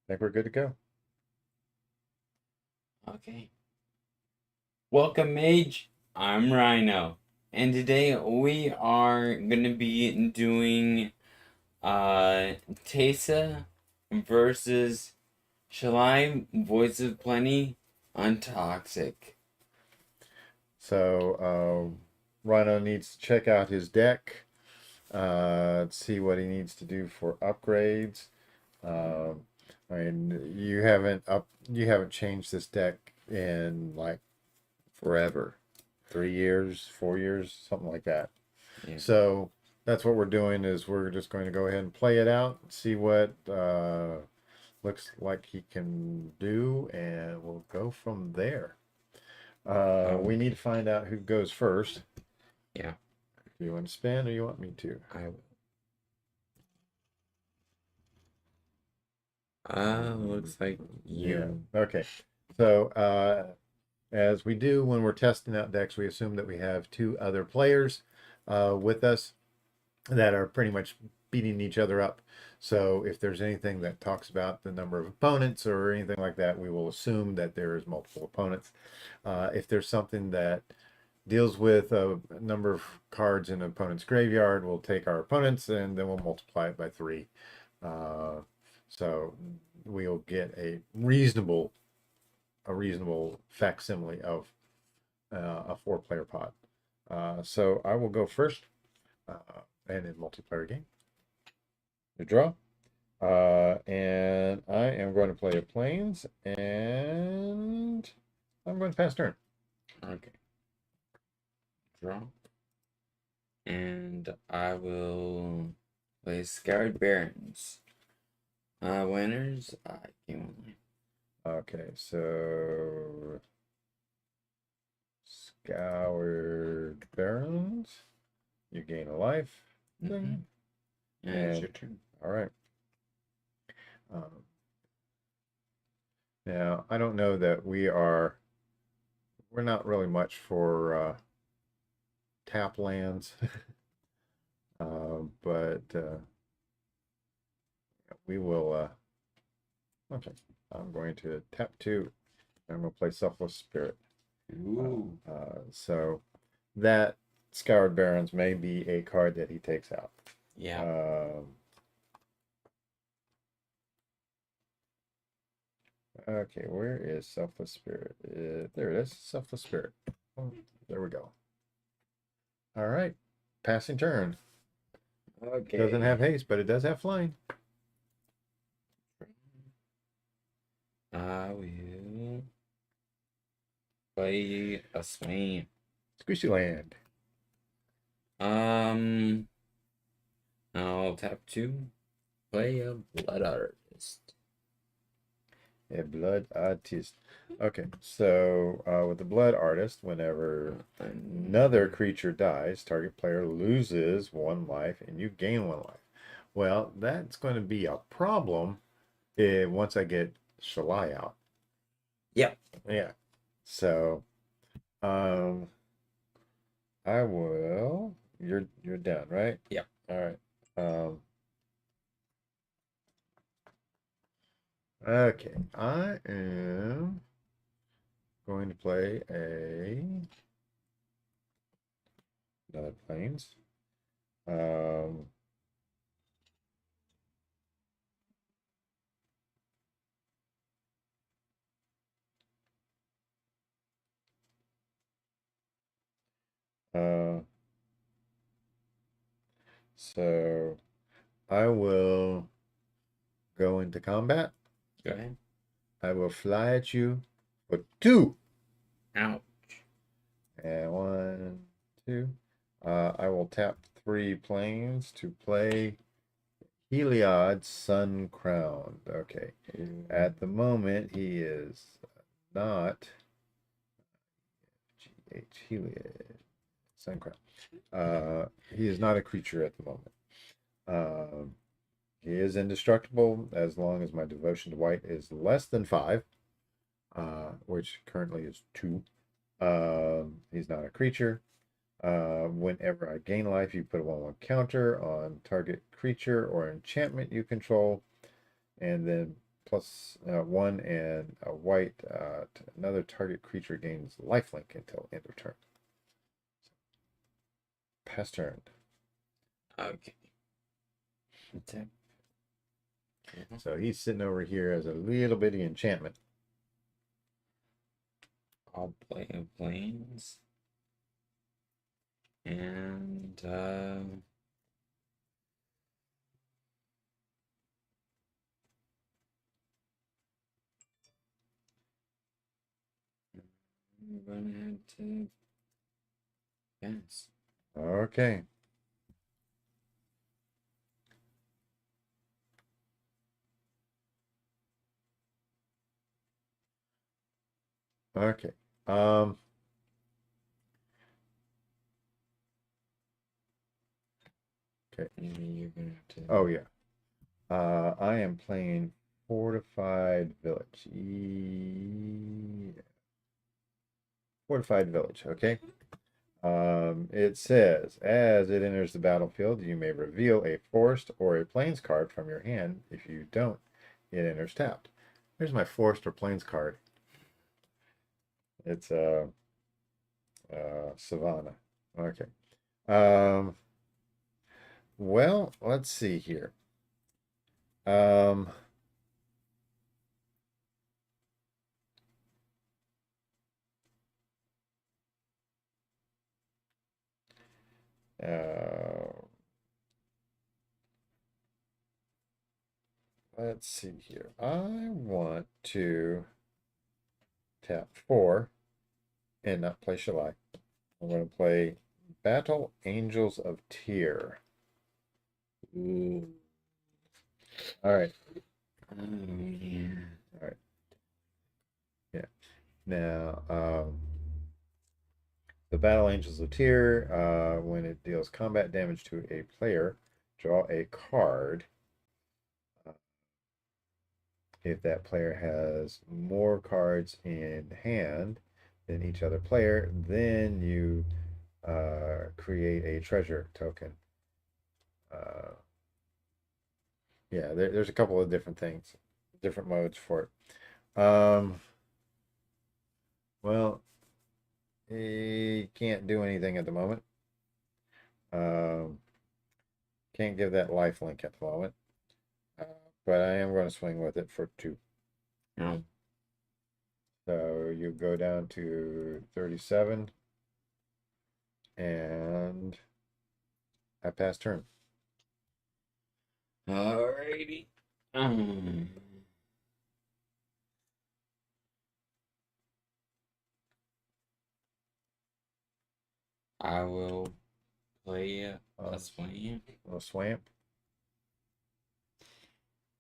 think we're good to go. Okay. Welcome, Mage. I'm Rhino. And today we are gonna be doing Teysa versus Shalai Voice of Plenty on Toxic. So, Rhino needs to check out his deck, see what he needs to do for upgrades. Um, I mean, you haven't changed this deck in like forever, 3 years, 4 years, something like that. Yeah. So that's what we're doing is we're just going to go ahead and play it out, see what looks like he can do, and we'll go from there. We need to find out who goes first. Yeah. Do you want to spin or you want me to? I will. Looks like Yeah. you. Okay. So, as we do when we're testing out decks, we assume that we have two other players with us that are pretty much beating each other up. So if there's anything that talks about the number of opponents or anything like that, we will assume that there is multiple opponents. If there's something that deals with a number of cards in an opponent's graveyard, we'll take our opponents and then we'll multiply it by 3. Uh, so we'll get a reasonable facsimile of a 4-player pot. So I will go first, and in multiplayer game. You draw. And I am going to play a plains, and I'm going to pass turn. Okay. Draw. And I will play Scoured Barons. Winners, I game online. Okay, so Scoured Barons. You gain a life. And it's your turn. All right. Now, I don't know that we're not really much for tap lands, but we will. Okay, I'm going to tap 2. I'm going to play Selfless Spirit. Ooh. So that Scoured Barons may be a card that he takes out. Yeah. Okay, where is Selfless Spirit? There it is, Selfless Spirit. Oh, there we go. All right, passing turn. Okay. Doesn't have haste, but it does have flying. I will play a swing. Squishy land. I'll tap 2. Play a Blood Artist. A blood artist. Okay, so with the blood artist, whenever another creature dies, target player loses 1 life and you gain 1 life. Well, that's going to be a problem once I get Shalai out. Yep. Yeah. So, I will. You're done, right? Yep. All right. Okay, I am going to play another planes. Um, uh, so I will go into combat. Go ahead. I will fly at you for 2. Ouch. And 1, 2. I will tap 3 planes to play Heliod Sun Crowned. Okay. At the moment, he is not GH Heliod Sun Crowned. He is not a creature at the moment. He is indestructible as long as my devotion to white is less than 5, which currently is 2. He's not a creature. Whenever I gain life, you put a 1/1 counter on target creature or enchantment you control, and then +1 and a white. Another target creature gains lifelink until end of turn. Pass turn. Okay. Attack. So he's sitting over here as a little bitty enchantment. I'll play a planes. And I'm gonna have to pass. Okay. Okay. Okay. You're gonna have to. Oh yeah. I am playing Fortified Village. Fortified Village, okay? It says, as it enters the battlefield, you may reveal a forest or a plains card from your hand. If you don't, it enters tapped. Here's my forest or plains card. It's Savannah. Okay. Well, let's see here. Um, let's see here. I want to tap 4 and not play Shalai. I'm going to play Battle Angels of Tyr. Ooh. All right. Yeah. All right. Yeah. Now, the Battle Angels of Tyr, when it deals combat damage to a player, draw a card. If that player has more cards in hand than each other player, then you create a treasure token. Yeah, there's a couple of different things, different modes for it. Well, he can't do anything at the moment. Can't give that life link at the moment. But I am going to swing with it for 2. No. So you go down to 37. And I pass turn. Alrighty. I will play a swing A swamp.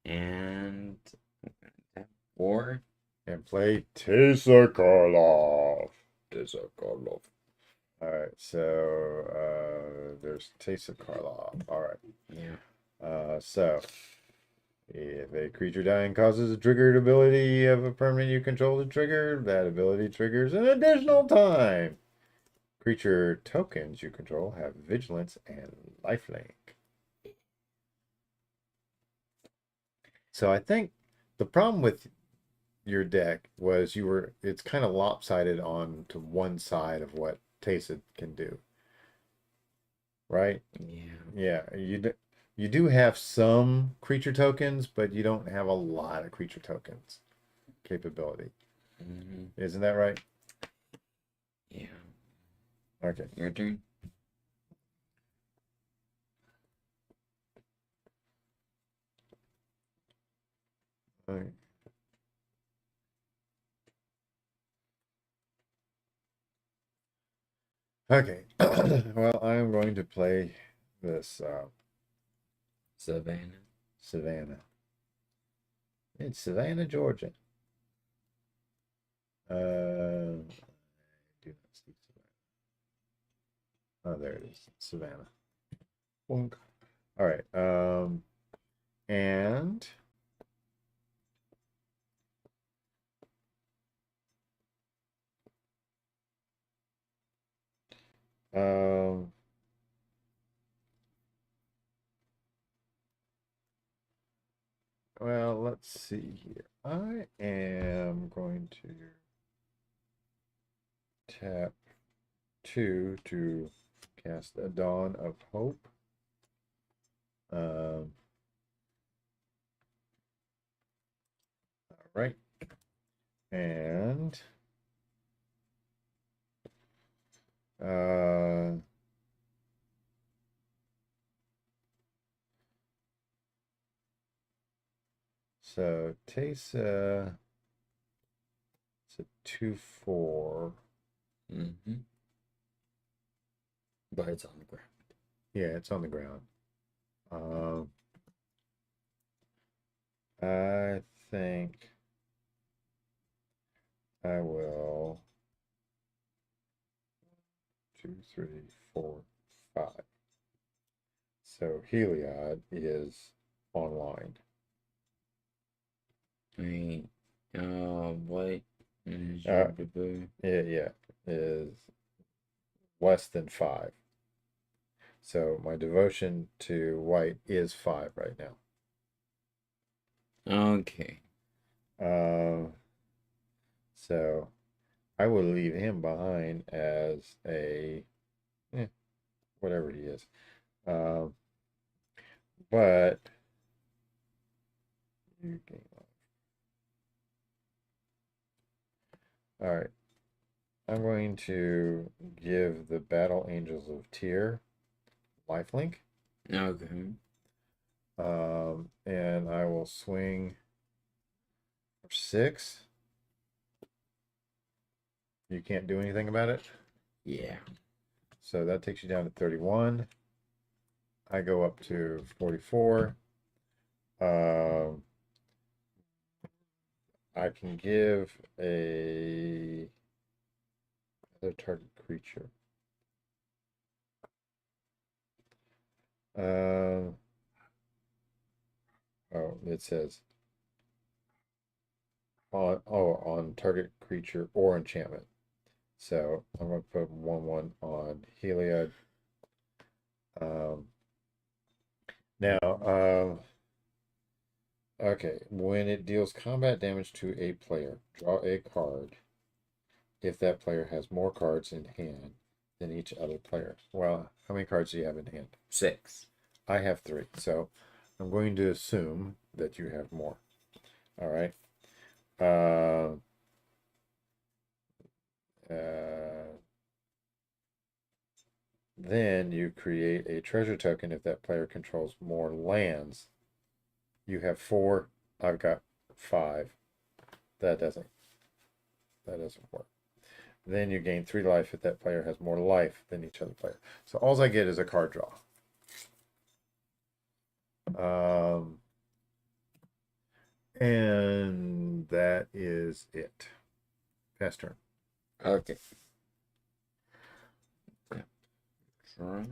and 4. And play Teysa Karlov. Teysa Karlov. All right, so there's Teysa Karlov. All right. Yeah. So if a creature dying causes a triggered ability of a permanent you control to trigger, that ability triggers an additional time. Creature tokens you control have vigilance and lifelink. So I think the problem with your deck was it's kind of lopsided on to one side of what Teysa can do. Right? Yeah. Yeah, you do have some creature tokens, but you don't have a lot of creature tokens capability. Isn't that right? Yeah. Okay. Your turn. All right. Okay. Well, I'm going to play this Savannah. Savannah. It's Savannah, Georgia. I do not see Savannah. Oh, there it is. Savannah. Bonk. All right. And um Well, let's see here. I am going to tap 2 to cast a Dawn of Hope. All right. And so Teysa, it's a 2/4. Mm-hmm. But it's on the ground. Yeah, it's on the ground. I think I will 2, 3, 4, 5. So Heliod is online. Wait. What is Uh, your boo? yeah, is less than 5. So my devotion to white is 5 right now. Okay. So I will leave him behind as a whatever he is. But you gain life. All right. I'm going to give the Battle Angels of Tyr lifelink. Okay. And I will swing for 6. You can't do anything about it. Yeah. So that takes you down to 31. I go up to 44. I can give a other target creature. Oh, it says on target creature or enchantment. So I'm gonna put 1/1 on Heliod. Now, okay, when it deals combat damage to a player, draw a card if that player has more cards in hand than each other player. Well, how many cards do you have in hand? 6. I have 3, so I'm going to assume that you have more. All right. Then you create a treasure token if that player controls more lands. You have 4, I've got 5. That doesn't work. Then you gain 3 life if that player has more life than each other player. So all I get is a card draw. And that is it. Pass turn. Okay. Draw.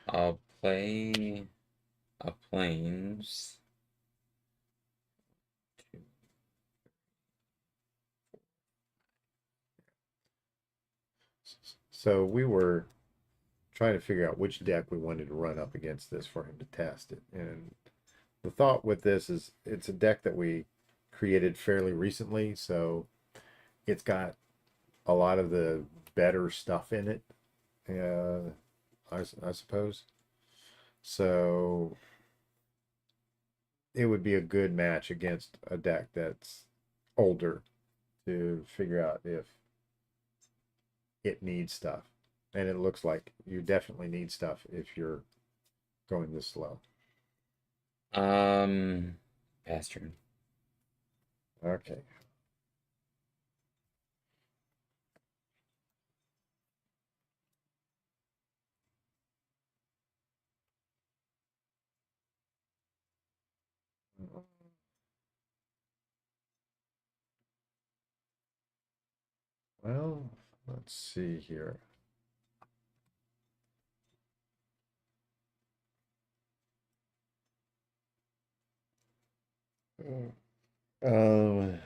I'll play a planes. So we were trying to figure out which deck we wanted to run up against this for him to test it. And the thought with this is it's a deck that we created fairly recently, so it's got a lot of the better stuff in it, I suppose. So it would be a good match against a deck that's older to figure out if it needs stuff. And it looks like you definitely need stuff if you're going this slow. Pass turn. Okay. Well, let's see here. Um,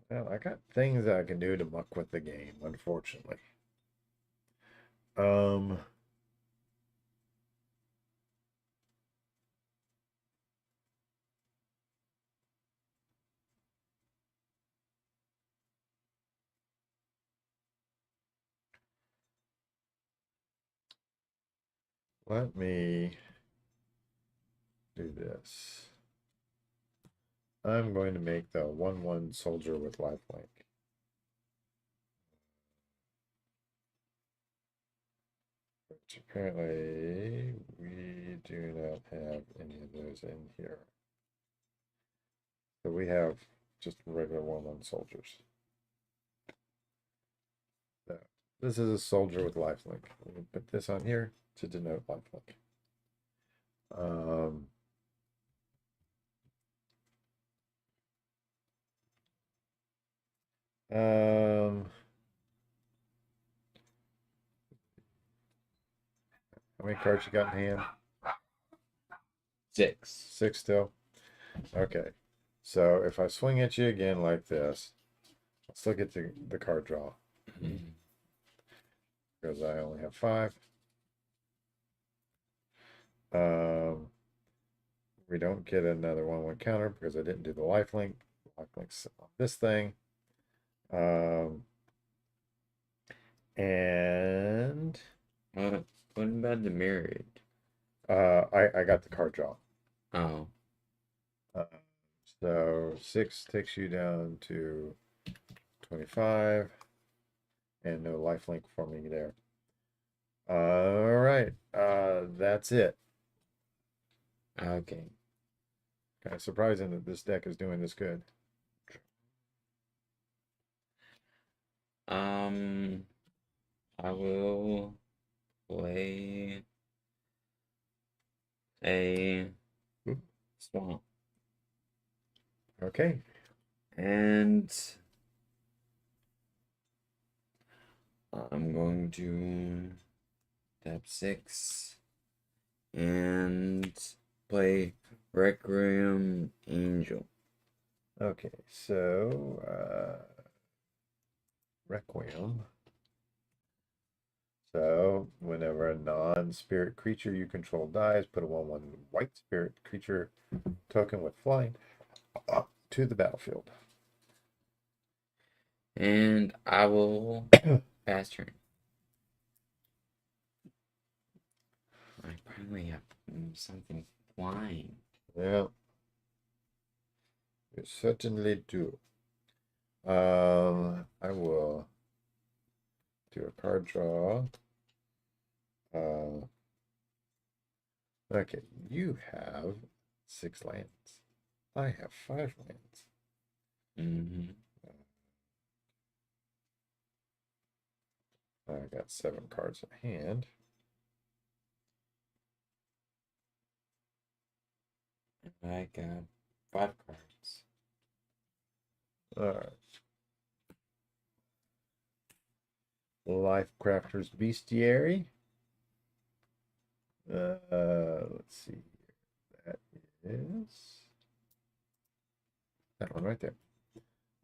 Well, I got things I can do to muck with the game, unfortunately. Um, Let me do this. I'm going to make the 1/1 soldier with lifelink. Which apparently we do not have any of those in here. So we have just regular 1/1 soldiers. So this is a soldier with lifelink. We'll put this on here to denote lifelink. Um, um, how many cards you got in hand? 6. 6 still? Okay. So if I swing at you again like this, I'll still get the card draw. Because I only have 5. We don't get another 1/1 counter because I didn't do the lifelink. Lifelink's on this thing. And What about the mirrored? I got the card draw. Oh. So 6 takes you down to 25, and no lifelink for me there. All right, that's it. Okay. Kind of surprising that this deck is doing this good. I will play a swamp. Okay. And I'm going to tap 6 and play Requiem Angel. Okay, so Requiem. So whenever a non-spirit creature you control dies, put a 1/1 white spirit creature token with flying up to the battlefield. And I will pass turn. I probably have something flying. Yeah, you certainly do. I will do a card draw. Okay, you have 6 lands. I have 5 lands. Mm-hmm. I got 7 cards in hand. I got 5 cards. All right. Life Crafter's Bestiary. Let's see. That is that one right there.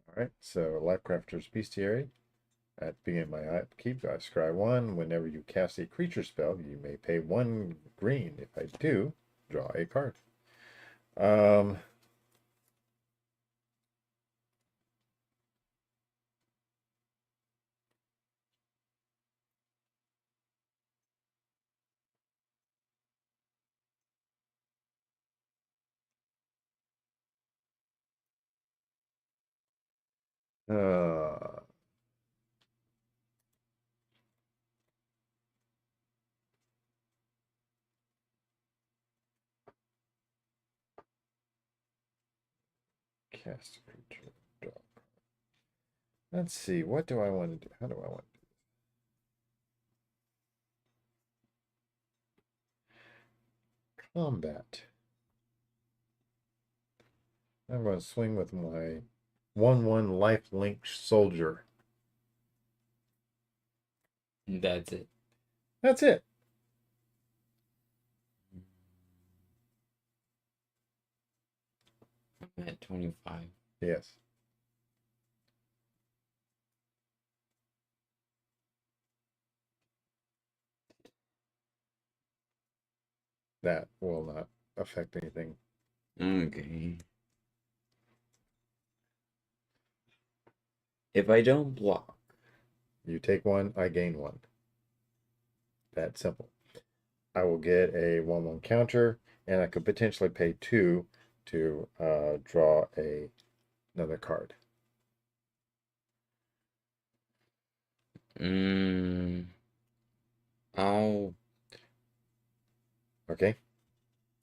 All right. So Life Crafter's Bestiary. At the beginning of my upkeep, I scry 1. Whenever you cast a creature spell, you may pay 1 green. If I do, draw a card. Uh, Cast a creature. Draw. Let's see. What do I want to do? How do I want to do this? Combat. I'm going to swing with my 1/1 life link soldier. That's it. That's it. I'm at 25. Yes. That will not affect anything. Okay. If I don't block, You take one, I gain one. That simple. I will get a 1/1 counter, and I could potentially pay 2 to draw another card. I'll Okay,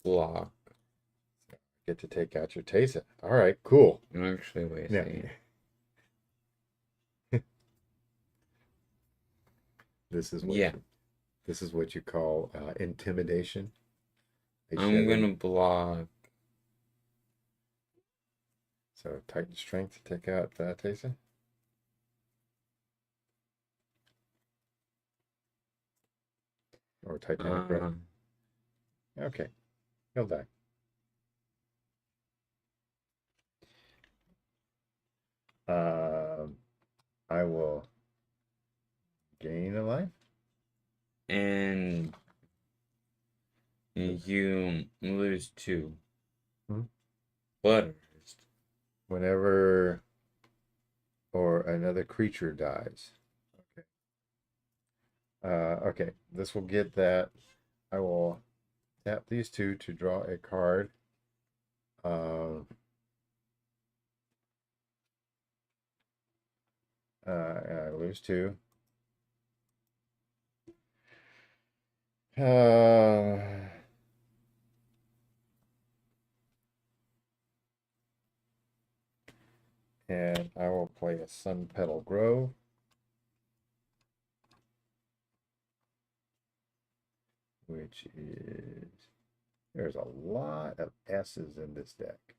block. get to take out your Teysa. All right, cool. Actually, wait a Yeah. second. This is what Yeah, this is what you call intimidation. I'm gonna block. So Titan Strength to take out Teysa. Or Titanic Breath. Okay, he'll die. I will gain a life. And you lose 2. Hmm. But Whenever or another creature dies. Okay, this will get that. I will tap these 2 to draw a card. And I lose 2. And I will play a Sun Petal Grove. Which is, there's a lot of S's in this deck.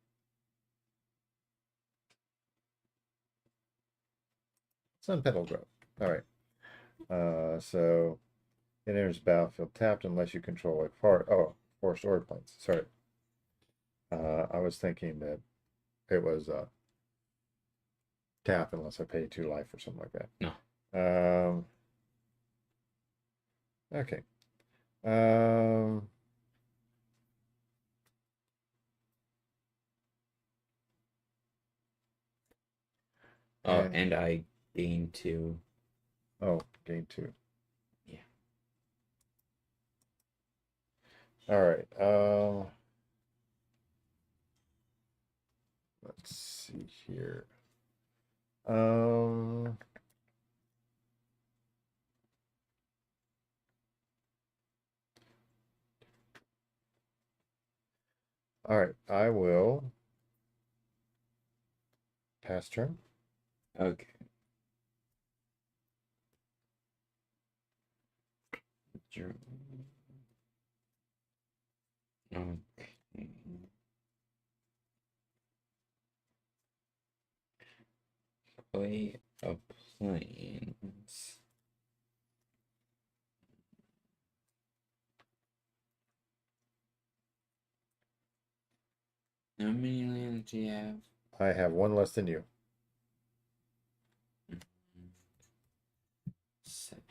Sun Petal Grove. All right. So it enters battlefield tapped unless you control a forest order planes. Sorry. I was thinking that it was tap unless I pay 2 life or something like that. no. Okay. And I gain 2. Oh, gain 2. Yeah. All right. Let's see here. All right. I will pass turn. Okay. Okay. Play a planes. How many lands do you have? I have 1 less than you. 7.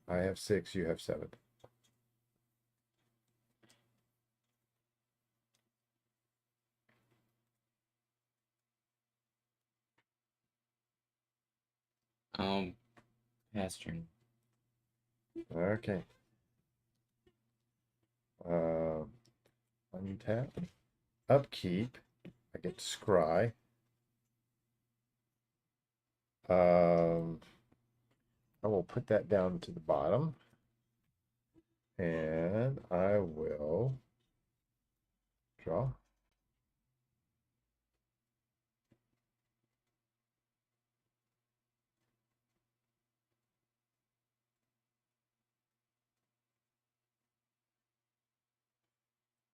I have 6. You have 7. I'll pass turn. Okay. Untap. Upkeep. I get to scry. I will put that down to the bottom. And I will draw.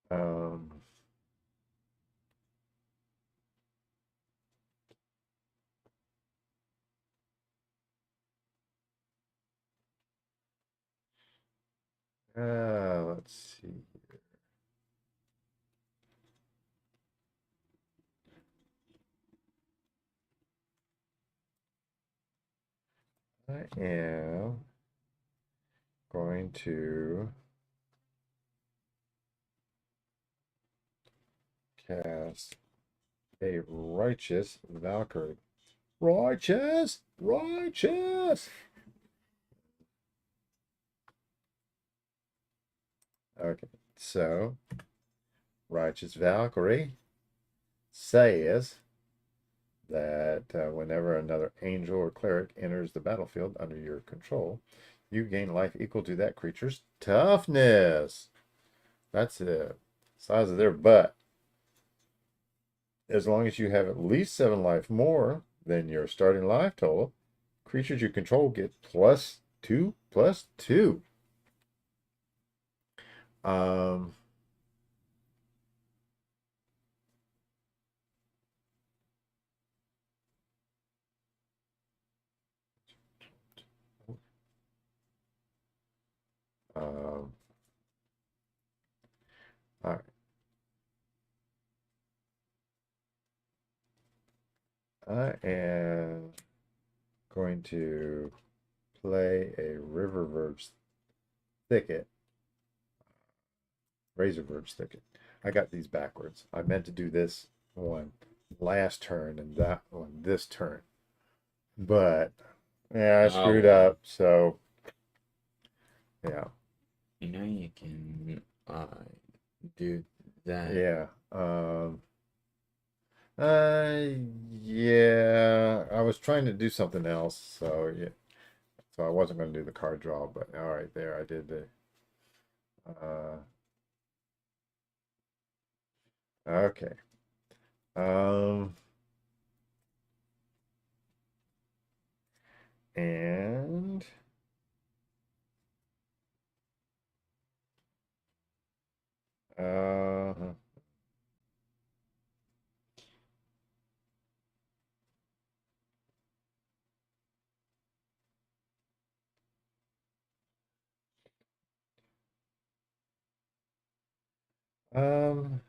Um, let's see here. I am going to is a righteous Valkyrie. Righteous! Righteous! Okay, so righteous Valkyrie says that whenever another angel or cleric enters the battlefield under your control, you gain life equal to that creature's toughness. That's the size of their butt. As long as you have at least 7 life more than your starting life total, creatures you control get +2/+2. Um, um, all right. I am going to play a River Verge Thicket, Razor Verge Thicket. I got these backwards. I meant to do this one last turn and that one this turn. But yeah, I screwed up, so yeah. You know you can do that. Yeah. Yeah, I was trying to do something else, so yeah. So I wasn't going to do the card draw, but all right, there I did the okay. And uh um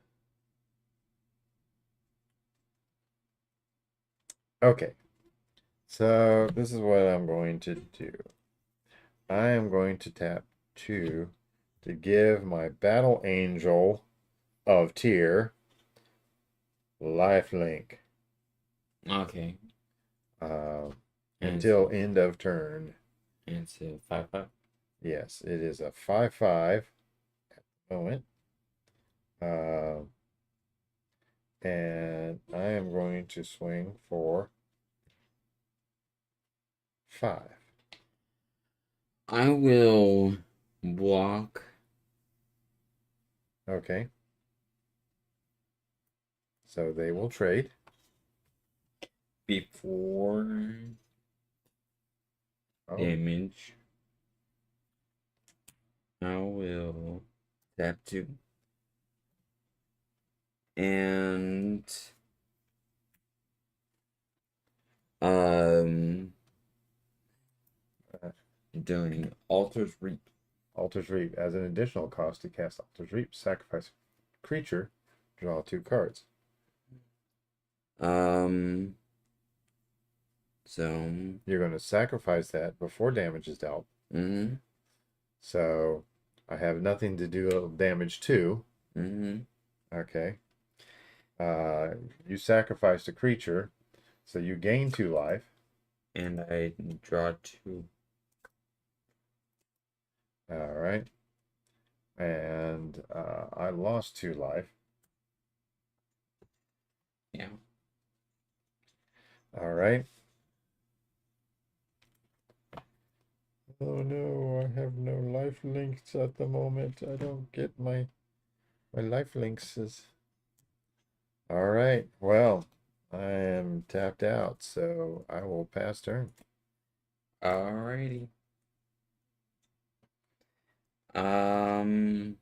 okay. So this is what I'm going to do. I am going to tap 2 to give my Battle Angel of Tier lifelink. Okay. Until end of turn. And it's a 5/5. Yes, it is a 5/5 at the moment. And I am going to swing for 5. I will block. Okay. So they will trade. Before damage, I will tap 2. And doing Altar's Reap. Altar's Reap. As an additional cost to cast Altar's Reap, sacrifice a creature, draw 2 cards. So you're going to sacrifice that before damage is dealt. So I have nothing to do damage to. Okay. You sacrificed a creature, so you gain 2 life. And I draw 2. All right. And I lost 2 life. Yeah. All right. Oh no, I have no life links at the moment. I don't get my life links. All right. Well, I am tapped out, so I will pass turn. Alrighty. Can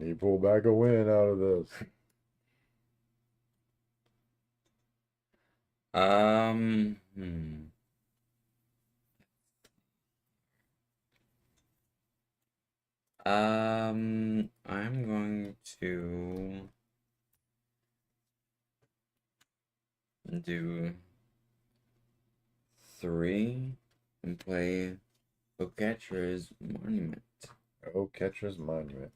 he pull back a win out of this? I'm going to do 3 and play Catcher's Monument. Oh, Catcher's Monument.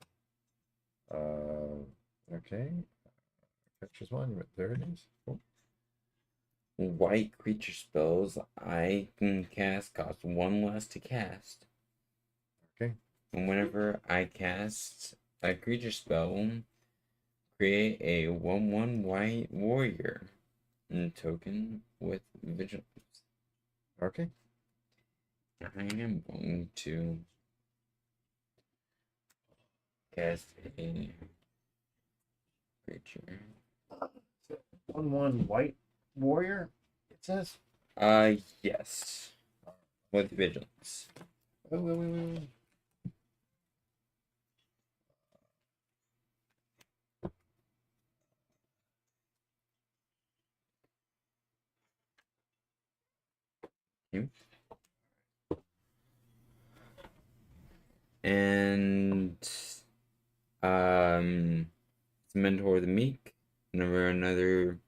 Okay. Catches one. There it is. Cool. White creature spells I can cast cost one less to cast. Okay. And whenever I cast a creature spell, create a 1/1 white warrior token with vigilance. Okay. I am going to cast a creature. 1/1 white warrior, it says. Yes. With vigilance. Wait. Okay. And Mentor the Meek. Whenever another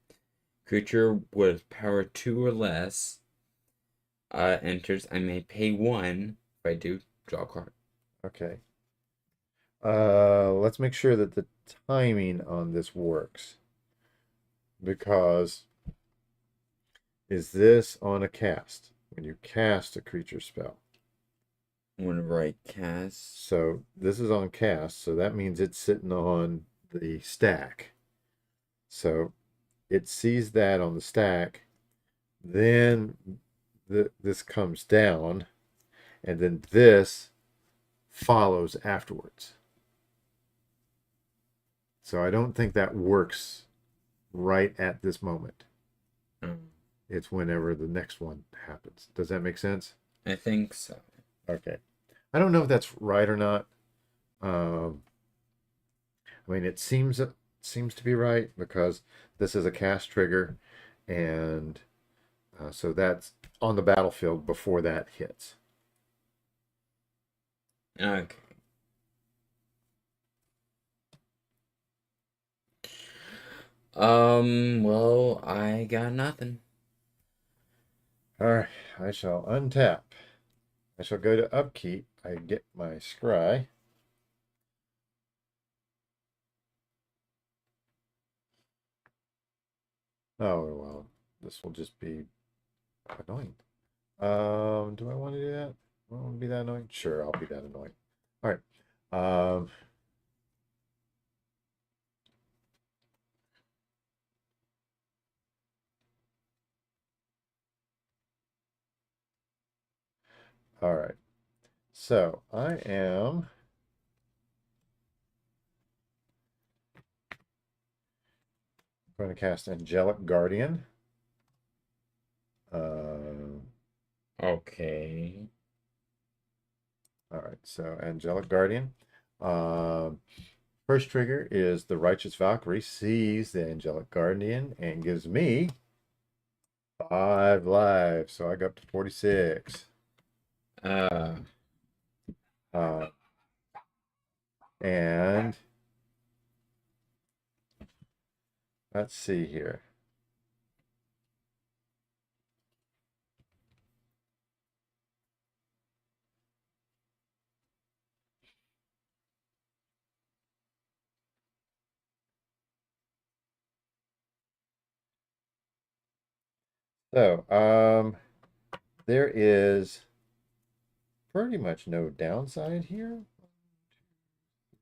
creature with power 2 or less enters, I may pay 1. If I do, draw a card. Okay. Let's make sure that the timing on this works. Because is this on a cast? When you cast a creature spell. Whenever I cast. So this is on cast, so that means it's sitting on the stack. So it sees that on the stack, then this comes down, and then this follows afterwards. So I don't think that works right at this moment. It's whenever the next one happens. Does that make sense? I think so. Okay. I don't know if that's right or not. I mean, it seems to be right because this is a cast trigger, and so that's on the battlefield before that hits. Okay. Well, I got nothing. All right, I shall untap. I shall go to upkeep. I get my scry. Oh well, this will just be annoying. Do I want to do that? I want to be that annoying? Sure, I'll be that annoying. All right. All right. So I am going to cast Angelic Guardian. Okay. All right, so Angelic Guardian. First trigger is the Righteous Valkyrie sees the Angelic Guardian and gives me 5 lives. So I go up to 46. Uh, Uh, and let's see here. So, there is pretty much no downside here.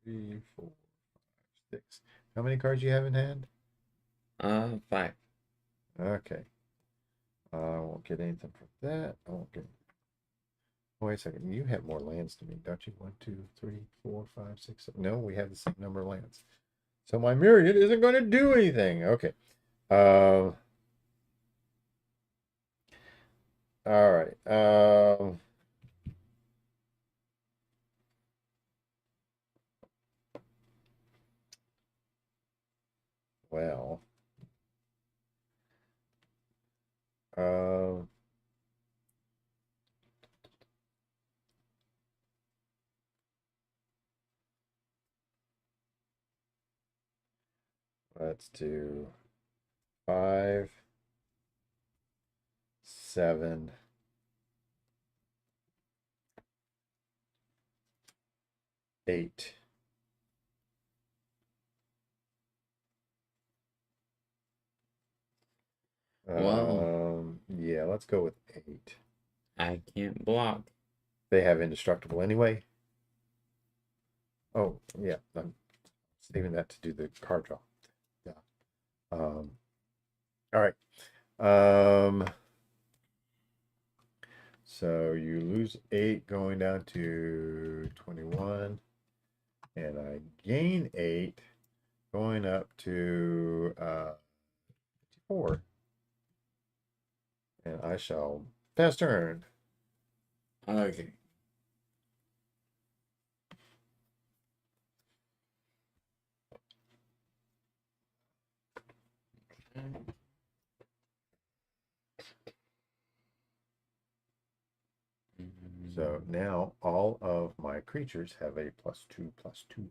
3, 4, 6. How many cards you have in hand? 5. Okay. I won't get anything from that. I won't get. Wait a second. You have more lands to me, don't you? 1, 2, 3, 4, 5, 6, 7. No, we have the same number of lands. So my myriad isn't going to do anything. Okay. All right. Well. Um. Let's do 5, 7, 8. Well, Yeah, let's go with 8. I can't block. They have indestructible anyway. Oh, yeah, I'm saving that to do the card draw. Yeah. All right. So you lose 8 going down to 21, and I gain 8 going up to 54. And I shall pass turn. Okay. So now all of my creatures have a +2/+2.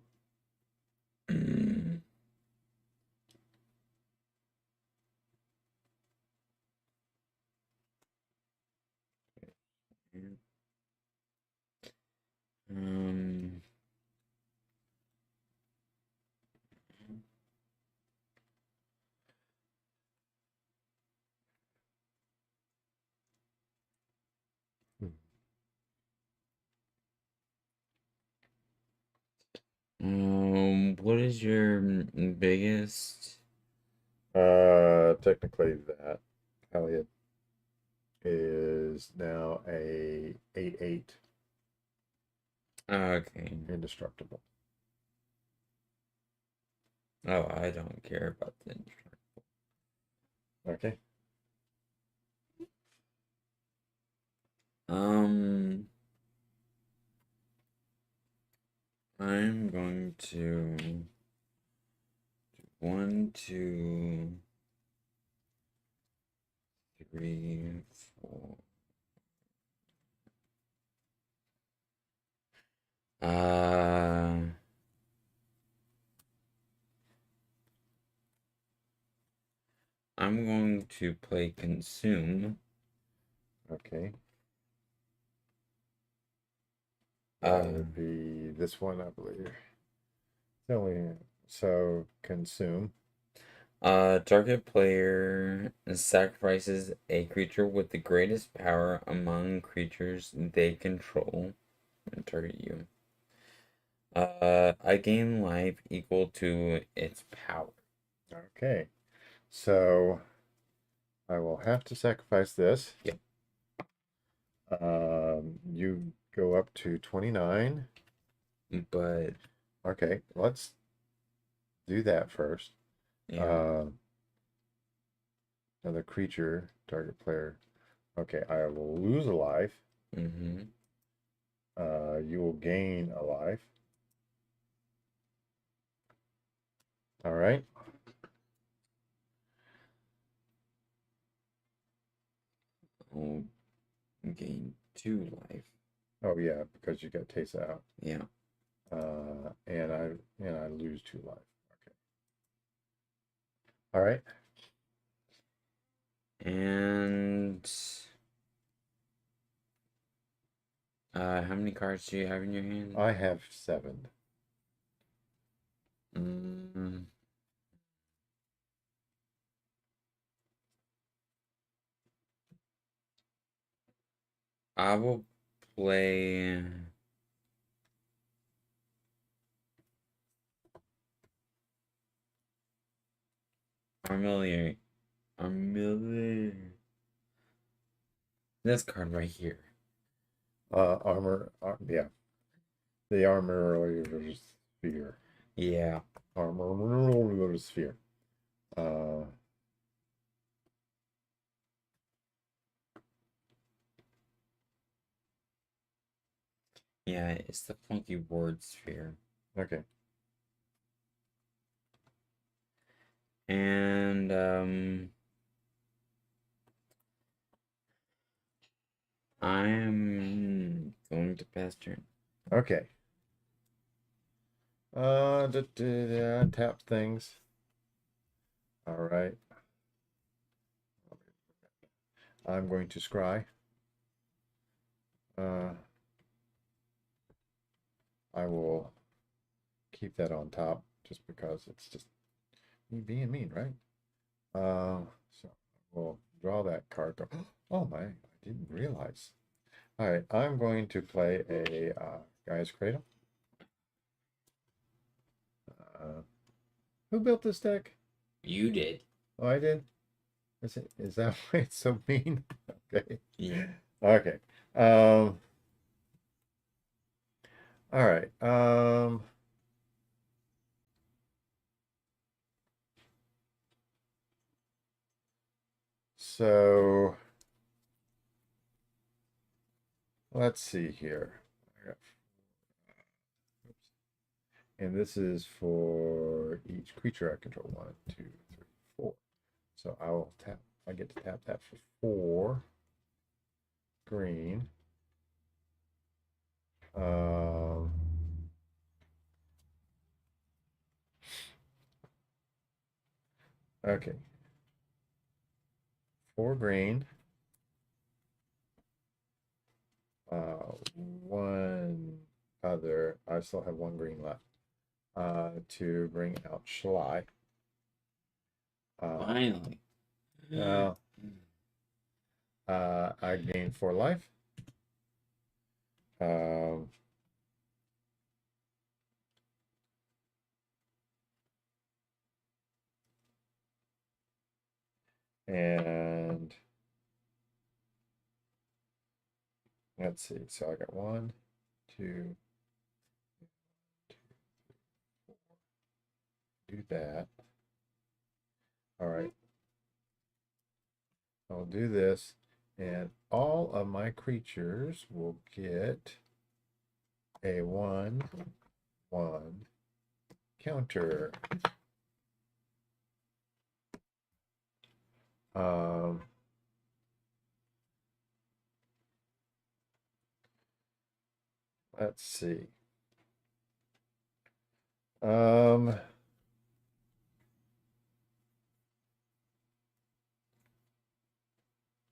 Um, what is your biggest? Technically that Elliot is now a 8/8 Okay. indestructible. Oh, I don't care about the. Okay. Um, I'm going to do 1, 2, 3, 4. I'm going to play consume. Okay. That Uh, would be this one, I believe. So consume. Target player sacrifices a creature with the greatest power among creatures they control and target you. I gain life equal to its power. Okay. So I will have to sacrifice this. Yep. You go up to 29. But Okay, let's do that first. yeah. Another creature, target player. Okay, I will lose a life. Mm-hmm. You will gain a life. All right. I'll gain 2 life. Oh yeah, because you got Teysa out. Yeah. And I lose 2 life. Okay. All right. And how many cards do you have in your hand? I have 7. Mm, I will play Armillion. Armillion. This card right here. Armor. Yeah, the armor sphere. Yeah. Armor sphere. Yeah, it's the funky word sphere. Okay. And I'm going to pass turn. Okay. Tap things. All right. I'm going to scry. I will keep that on top just because it's just me being mean, right? So we'll draw that card. Oh my, I didn't realize. All right, I'm going to play a Guy's Cradle. Who built this deck? You did. Oh, I did. Is that why it's so mean? Okay. Yeah. Okay. All right. So let's see here. Oops. And this is for each creature I control. 1, 2, 3, 4. So I will tap. I get to tap that for 4 green. Um, okay. 4 green. 1 other. I still have 1 green left. To bring out Schley. Finally. I gain 4 life. And let's see. So I got 1, 2, 4. Do that. All right. I'll do this, and all of my creatures will get a 1/1 counter. Let's see.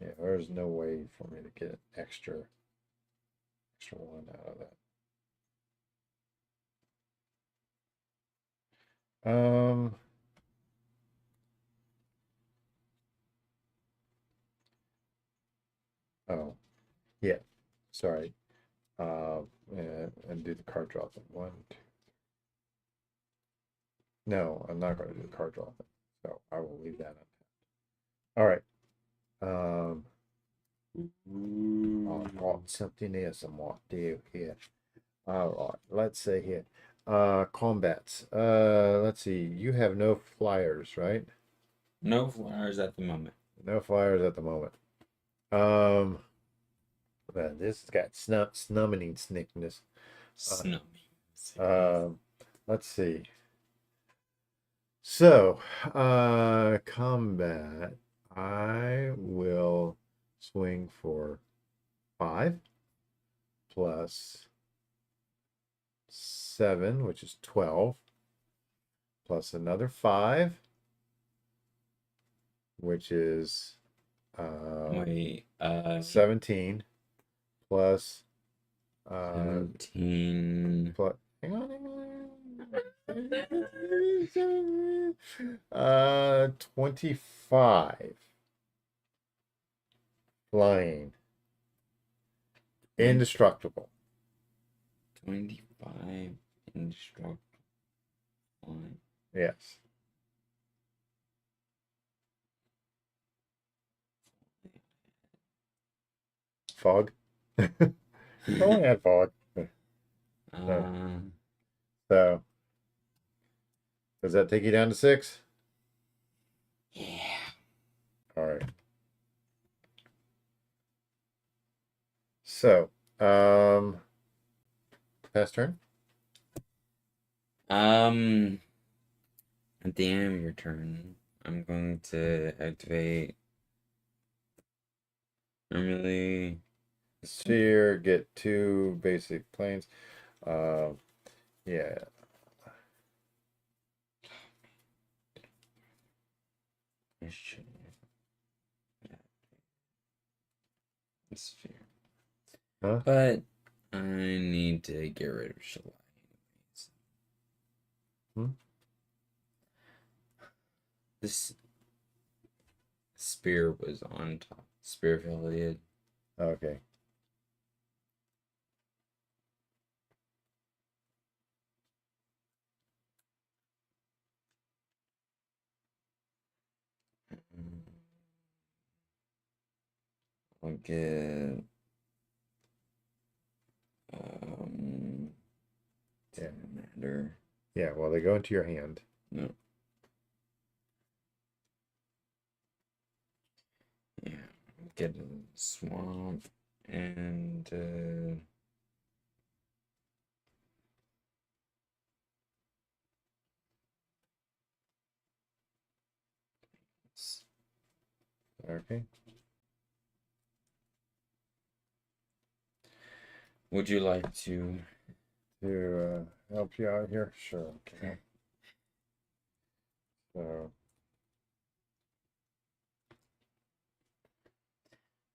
Yeah, there's no way for me to get extra 1 out of that. Oh, yeah. Sorry. And do the card draw thing. 1, 2. No, I'm not going to do the card draw thing. So I will leave that untapped. All right. I've got something else I want to do here. All right. Let's say here. Combats. Let's see. You have no flyers, right? No flowers at the moment. No flyers at the moment. Man, this has got snummening snickness. Let's see. So, combat. I will swing for 5 plus 7, which is 12, plus another 5, which is 17, plus 17. Plus, hang on. 25 flying. Indestructible. 25 indestructible. Fine. Yes. Fog. Only had fog. So, does that take you down to 6? Yeah. All right. So, pass turn. At the end of your turn, I'm going to activate normally Sphere, get 2 basic planes. Yeah. Sphere. Huh? But I need to get rid of Shalai anyways. Hmm? This Spear was on top. Spear affiliate. Okay. I'll get um Yeah. doesn't matter. Yeah, well, they go into your hand. No. Yeah. Get a swamp and Okay. would you like to To help you out here? Sure. Okay. So,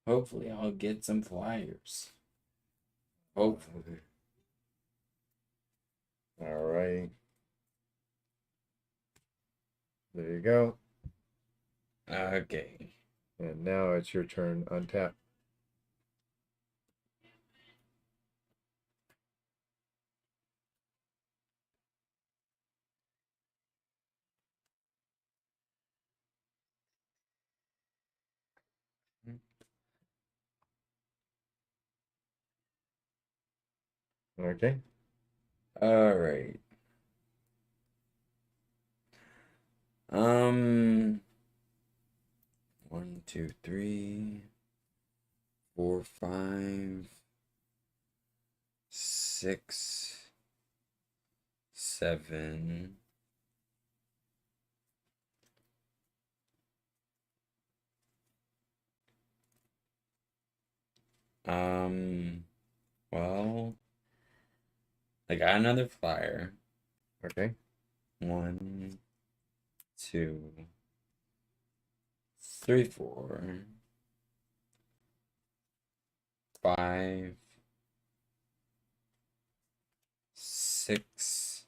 hopefully I'll get some flyers. Hopefully. all right. There you go. Okay. And now it's your turn. Untap. Okay. All right. Um, 1, 2, 3, 4, 5, 6, 7. Well, I got another flyer. Okay. 1, 2, 3, 4, 5, 6,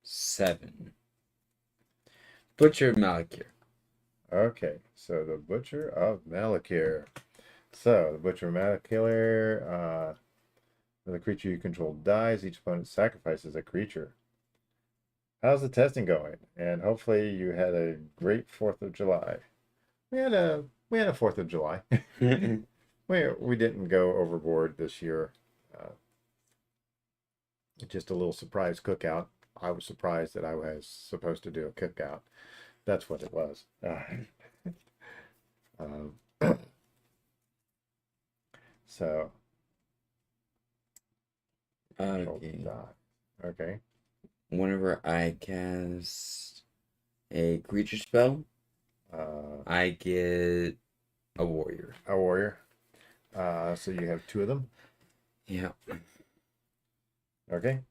7. Butcher Malakir. Okay. So the Butcher of Malakir. So the Butcher of Malakir, when the creature you control dies, each opponent sacrifices a creature. How's the testing going? And hopefully you had a great 4th of July. We had a 4th of July. We didn't go overboard this year. Just a little surprise cookout. I was surprised that I was supposed to do a cookout. That's what it was. Um, so, Okay. okay. Whenever I cast a creature spell, I get a warrior. A warrior. So you have 2 of them. Yeah. Okay.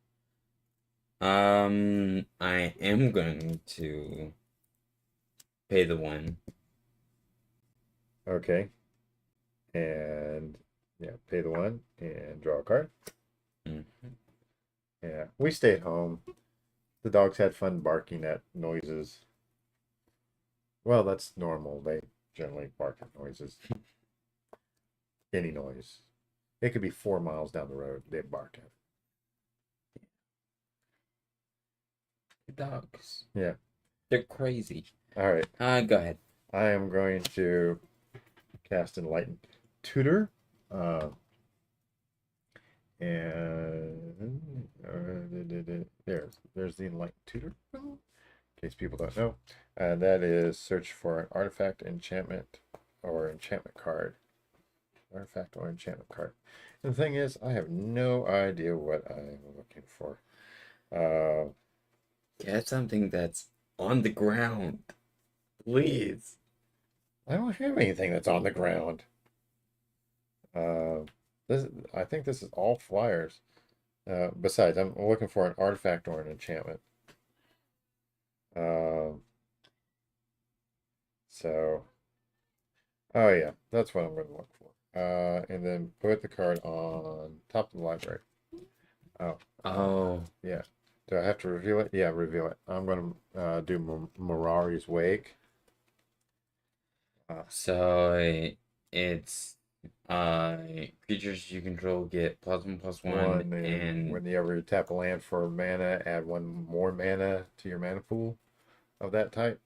I am going to pay the 1. Okay. And yeah, pay the 1 and draw a card. Mm-hmm. Yeah, we stayed home. The dogs had fun barking at noises. Well, that's normal. They generally bark at noises. Any noise. It could be 4 miles down the road. They bark at The dogs. it. Yeah. They're crazy. All right. Go ahead. I am going to cast Enlightened Tutor. And there's the Enlightened Tutor. In case people don't know. And that is search for an artifact, enchantment, or enchantment card. Artifact or enchantment card. And the thing is, I have no idea what I'm looking for. Get something that's on the ground. Please. I don't have anything that's on the ground. I think this is all flyers. Besides, I'm looking for an artifact or an enchantment. So, oh yeah, that's what I'm going to look for. And then put the card on top of the library. Oh, Oh. yeah. Do I have to reveal it? Yeah, reveal it. I'm going to do Mirari's Wake. So it's creatures you control get +1/+1 One, and and whenever you tap a land for mana, add one more mana to your mana pool of that type.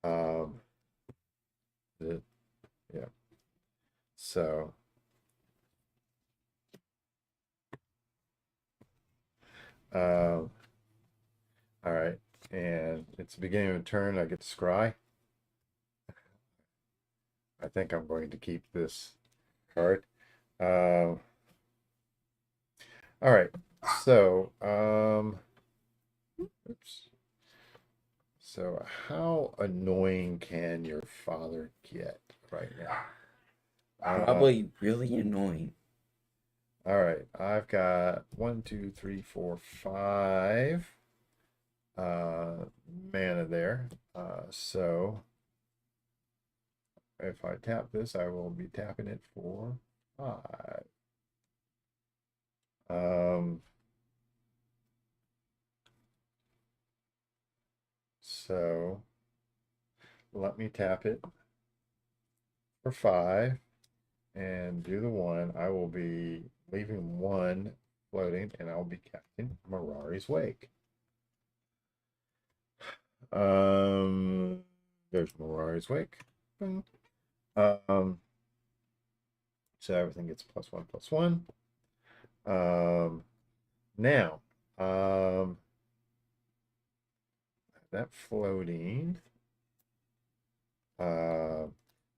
Um, yeah. So, all right. And it's the beginning of a turn. I get to scry. I think I'm going to keep this card. All right. So, oops. So, how annoying can your father get right now? probably really annoying. All right. I've got 1, 2, 3, 4, 5 mana there. So if I tap this, I will be tapping it for 5. So let me tap it for 5 and do the 1. I will be leaving 1 floating, and I'll be casting Mirari's Wake. There's Mirari's Wake. Boom. So everything gets +1/+1. Now, that floating.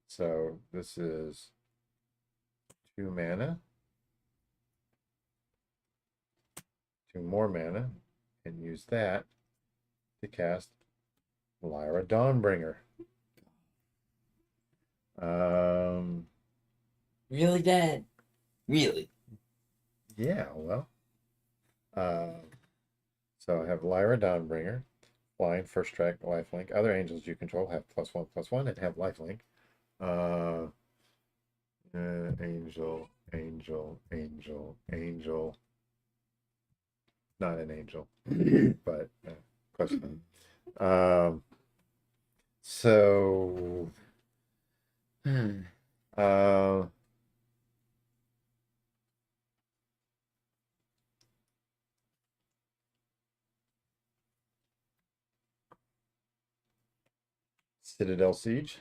So this is 2 mana, 2 more mana, and use that to cast Lyra Dawnbringer. Really, Dad? Really? Yeah, well, so I have Lyra Dawnbringer, flying, first track, lifelink. Other angels you control have +1/+1 and have lifelink. Uh, angel, angel, angel, angel. Not an angel, but close enough. So, uh, Citadel Siege.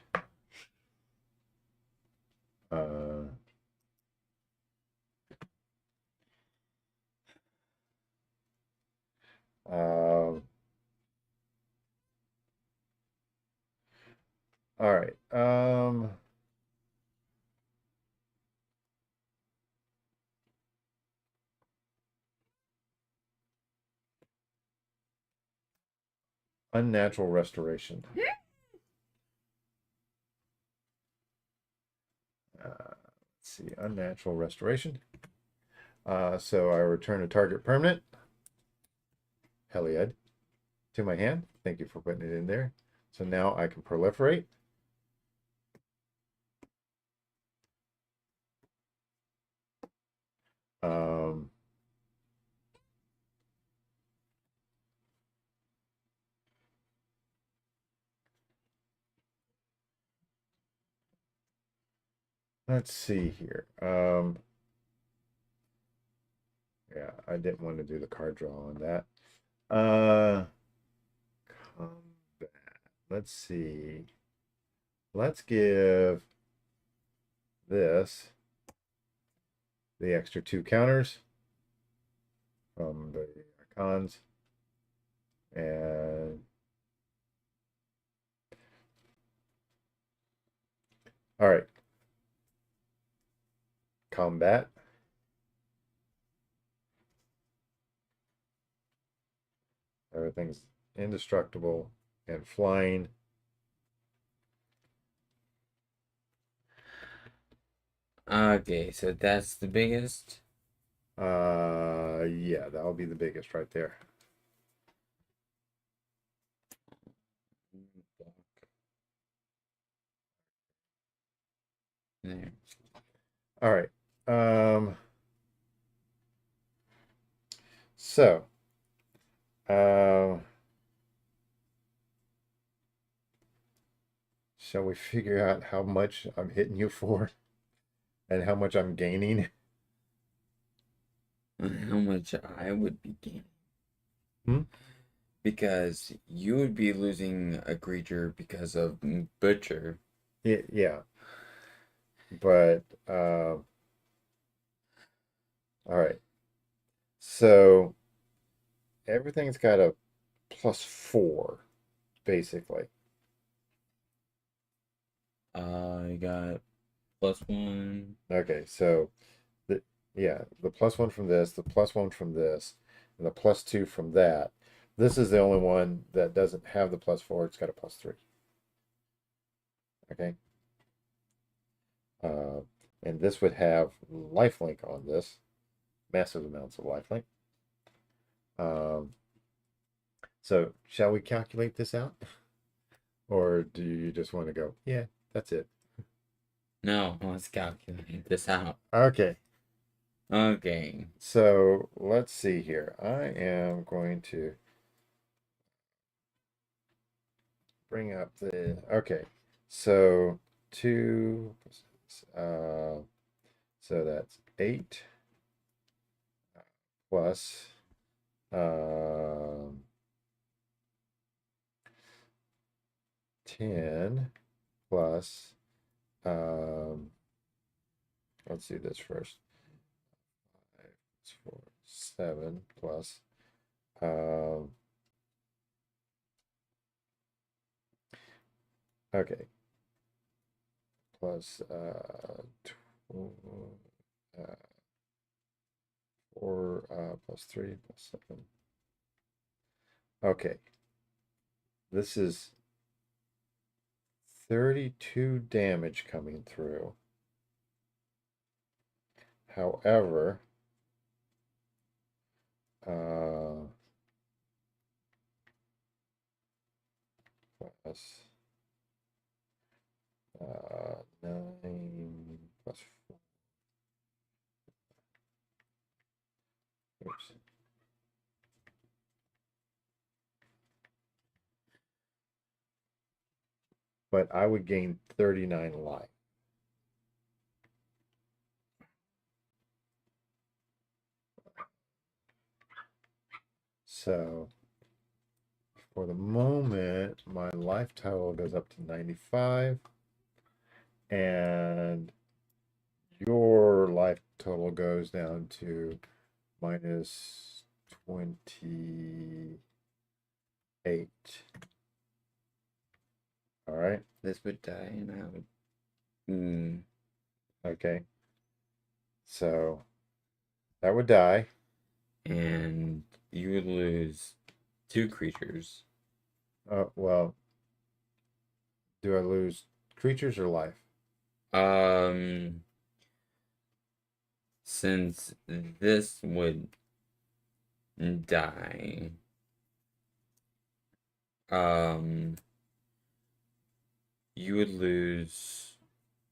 Uh, all right. Unnatural Restoration. Let's see. Unnatural Restoration. So I return a target permanent, Heliod, to my hand. Thank you for putting it in there. So now I can proliferate. Um, let's see here. Yeah, I didn't want to do the card draw on that. Combat. Let's see. Let's give this the extra 2 counters from the icons. And all right. Combat. Everything's indestructible and flying. Okay, so that's the biggest. Yeah, that'll be the biggest right there. There. All right. So Uh, shall we figure out how much I'm hitting you for and how much I'm gaining? How much I would be gaining. Hmm? Because you would be losing a creature because of Butcher. Yeah, but all right. So everything's got a +4, basically. I got +1. Okay, so the yeah, the +1 from this, the +1 from this, and the +2 from that. This is the only one that doesn't have the +4. It's got a +3. Okay. Uh, and this would have lifelink on this, massive amounts of lifelink. Um, so shall we calculate this out? Or do you just want to go, yeah, that's it? No, let's calculate this out. Okay, Okay. so let's see here. I am going to bring up the, okay, so 2, uh, so that's 8 plus, um, 10 plus, um, let's do this first. 5, 4, 7 plus, um, okay, plus, uh, 4, plus 3 plus 7. Okay, this is 32 damage coming through. However, plus 9 plus 4. Oops. But I would gain 39 life. So for the moment, my life total goes up to 95, and your life total goes down to -28. All right. This would die and I would. Mm, Okay. So that would die. and you would lose 2 creatures. Well, do I lose creatures or life? Um, since this would die, um, you would lose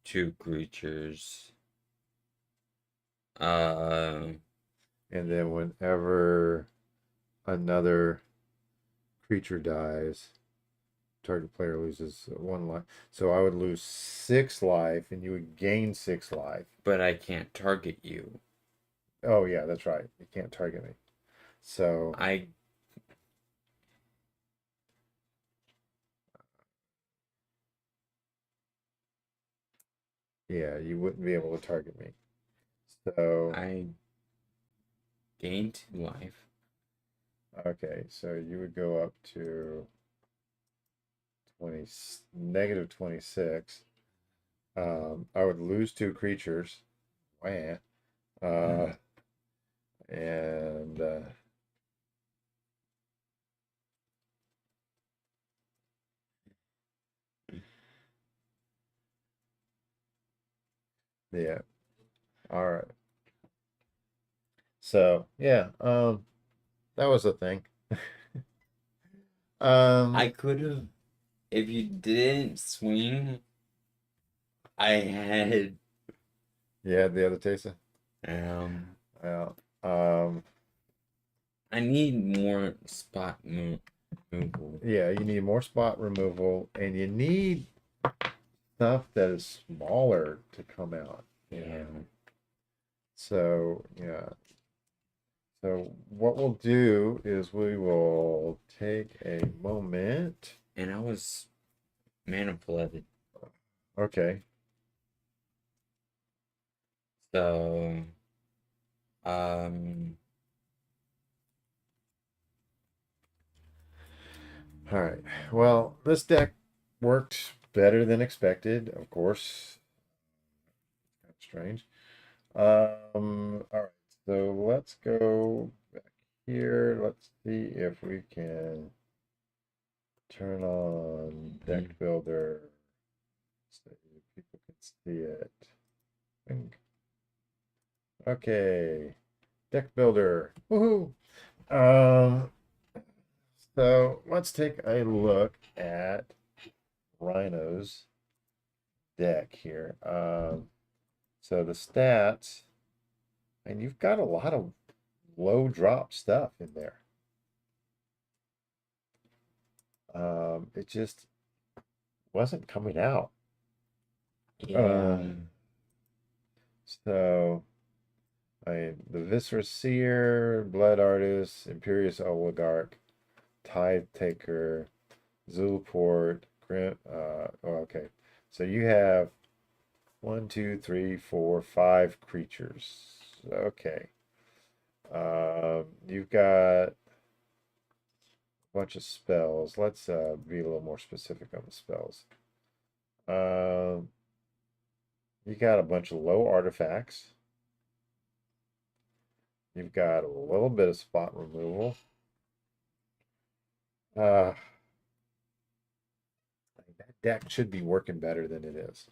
2 creatures. Uh, And then whenever another creature dies, target player loses 1 life. So I would lose 6 life, and you would gain 6 life. but I can't target you. Oh yeah, that's right. You can't target me. So I yeah, you wouldn't be able to target me. So I gain 2 life. okay, so you would go up to 20, -26. I would lose 2 creatures. Wah. Uh, and yeah, all right. So yeah, that was a thing. I Um, could have, if you didn't swing, I had yeah, the other Teysa. um Yeah. Um, I need more spot removal. Yeah, you need more spot removal, and you need stuff that is smaller to come out. Yeah. So, yeah. So what we'll do is we will take a moment. And I was mana flooded. Okay. So, um, All right. Well, this deck worked better than expected, of course. Kind of strange. All right. So let's go back here. Let's see if we can turn on deck builder so people can see it. Bing. Okay. Deck builder. Woohoo. Um, so let's take a look at Rhino's deck here. So the stats, and you've got a lot of low drop stuff in there. It just wasn't coming out. yeah. So the Viscera Seer, Blood Artist, Imperious Oligarch, Tithe Taker, Zulport, Grim. Okay. So you have 1, 2, 3, 4, 5 creatures. Okay. You've got a bunch of spells. Let's be a little more specific on the spells. You got a bunch of low artifacts. You've got a little bit of spot removal. That deck should be working better than it is.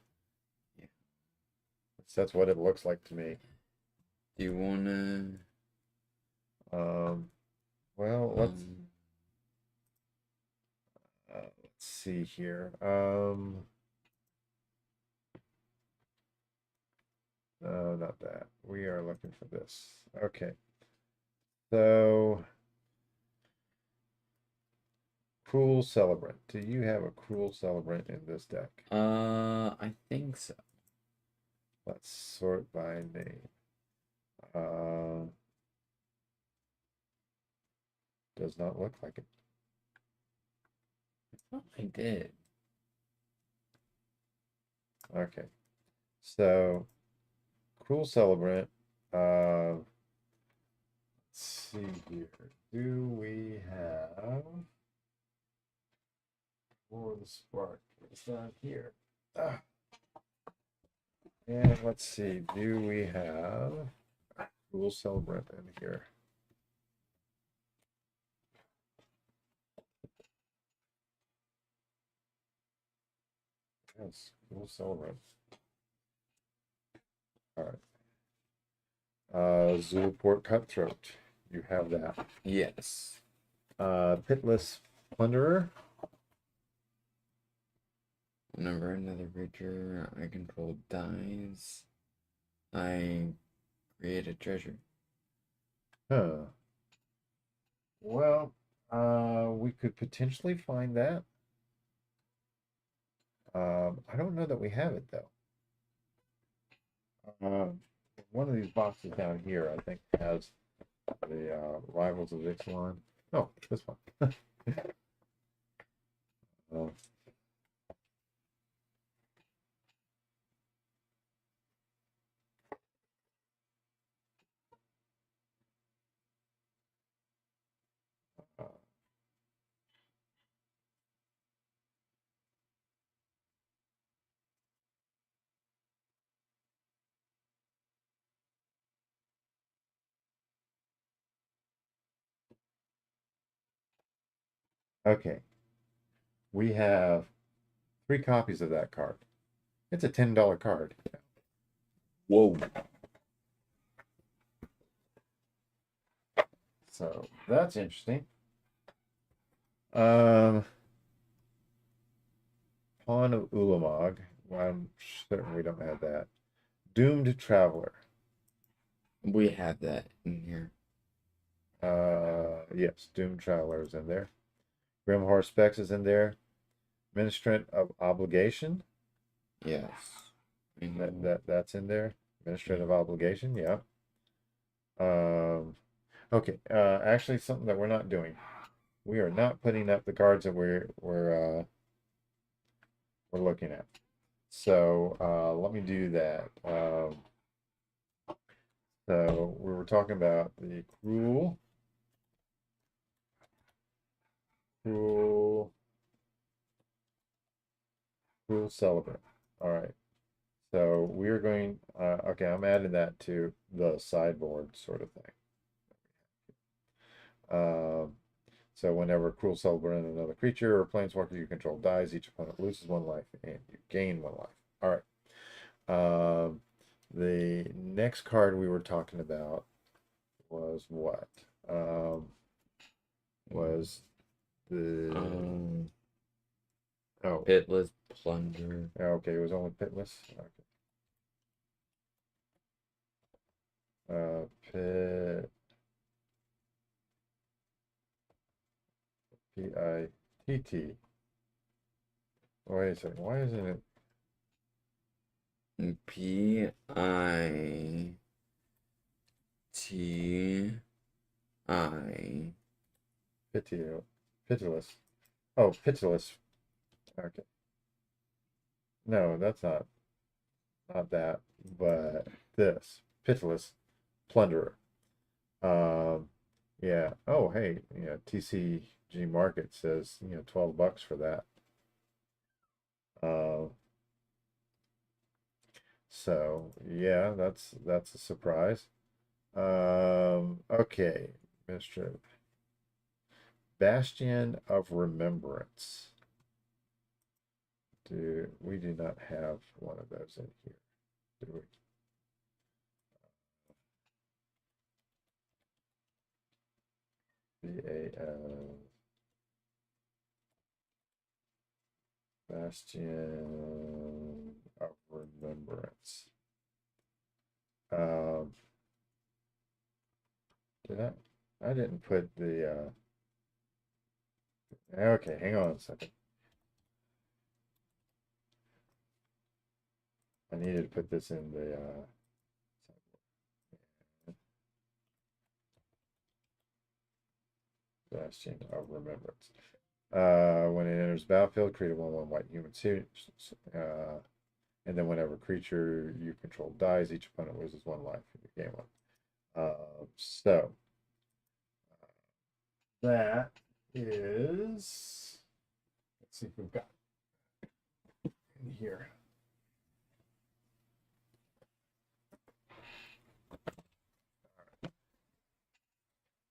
Yeah. That's what it looks like to me. Do you wanna? Well, let's see here. No, not that. We are looking for this. Okay. So, Cruel Celebrant. Do you have a Cruel Celebrant in this deck? I think so. Let's sort by name. Does not look like it. I thought I did. Okay. So, Cruel Celebrant. Let's see here. Do we have for the spark? It's not here. Ah. And let's see. Do we have Cruel Celebrant in here? Yes, Cruel Celebrant. All right. Zulaport Cutthroat. You have that. Yes. Pitless Plunderer. Whenever another creature I control dies, I create a treasure. Huh. Well, we could potentially find that. I don't know that we have it though. One of these boxes down here, I think, has the Rivals of Ixalan. Oh, this one. Oh. Okay. We have 3 copies of that card. It's a $10 card. Whoa. So that's interesting. Pawn of Ulamog. Well, I'm certain we don't have that. Doomed Traveler. We have that in here. Yes, Doom Traveler is in there. Grimhor Specs is in there. Ministrant of Obligation. Yes. That's in there. Ministrant of Obligation, yeah. Okay. Actually, something that we're not doing. We are not putting up the cards that we're looking at. So let me do that. So we were talking about the cruel celebrant. All right. So we're going. Okay, I'm adding that to the sideboard sort of thing. So whenever cruel celebrant another creature or planeswalker you control dies, each opponent loses 1 life and you gain 1 life. All right. The next card we were talking about was what? Was the Pitless Plunder. Okay, it was only Pitless. Okay. Pitt. Wait a second. Why isn't it Pitti? Pitiless? Oh, Pitiless. Okay. No, that's not that, but this Pitiless Plunderer. Yeah. Oh, hey, yeah. TCG Market says $12 for that. So yeah, that's a surprise. Okay, Mr. Bastion of Remembrance. We do not have one of those in here, do we? Bastion of Remembrance. Did I didn't put the okay, hang on a second. I needed to put this in the Bastion of Remembrance. When it enters battlefield, create a 1/1 white human suit. And then whenever creature you control dies, each opponent loses 1 life in the game 1. So that is. Let's see if we've got in here.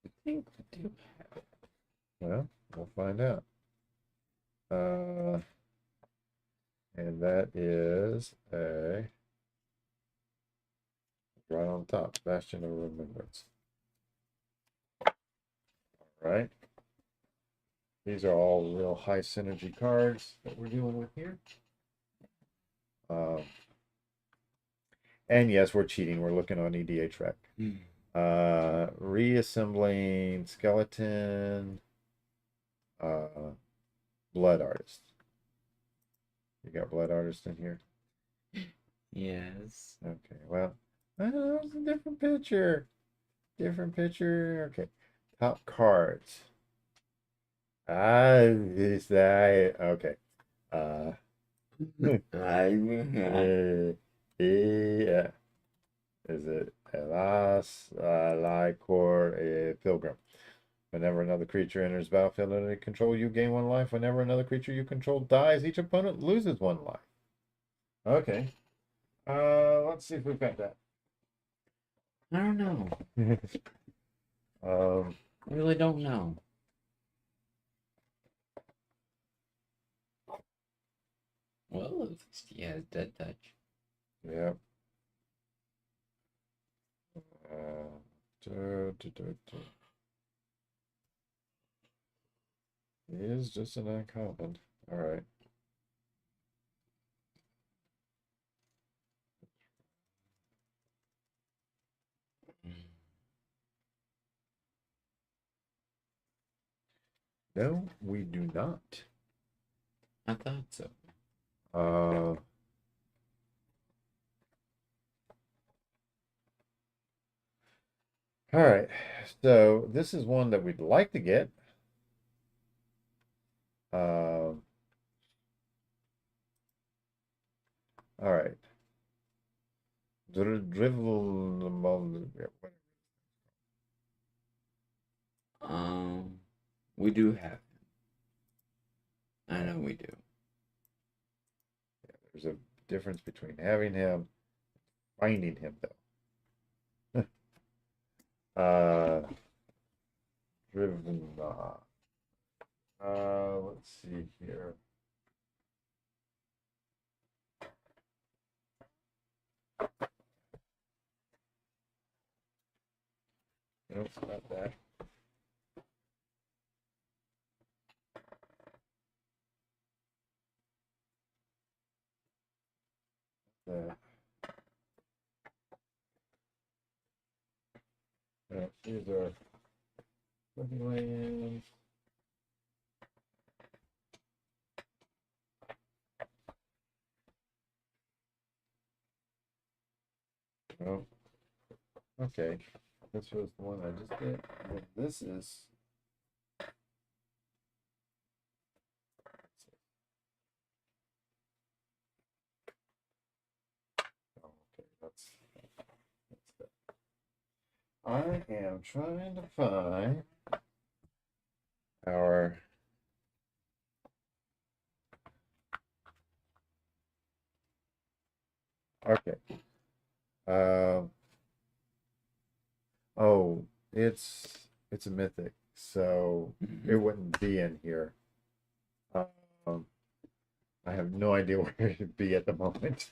I think we do have it. Well, we'll find out. And that is a right on top, Bastion of Remembrance. All right. These are all real high synergy cards that we're dealing with here. And yes, we're cheating. We're looking on EDH Rec. Reassembling Skeleton, Blood Artist. You got Blood Artist in here? Yes. Okay, well, it's a different picture. Different picture. Okay. Top cards. Is that okay? Yeah. Is it Elas, Lycor, a Pilgrim? Whenever another creature enters battlefield under control, you gain 1 life. Whenever another creature you control dies, each opponent loses 1 life. Okay. Let's see if we've got that. I don't know. I really don't know. Well, at least he has Dead Touch. Yeah. He is just an uncommon. All right. No, we do not. I thought so. Uh, all right. So this is one that we'd like to get. Um, all right. Drivel. We do have him. I know we do. There's a difference between having him, finding him, though. Driven. Let's see here. Nope, not that. That. These are living lands. Oh, okay. This was the one I just did. And this is. Oh, okay, that's that. I am trying to find our. Okay. Oh, it's a mythic, so it wouldn't be in here. Um, I have no idea where it'd be at the moment.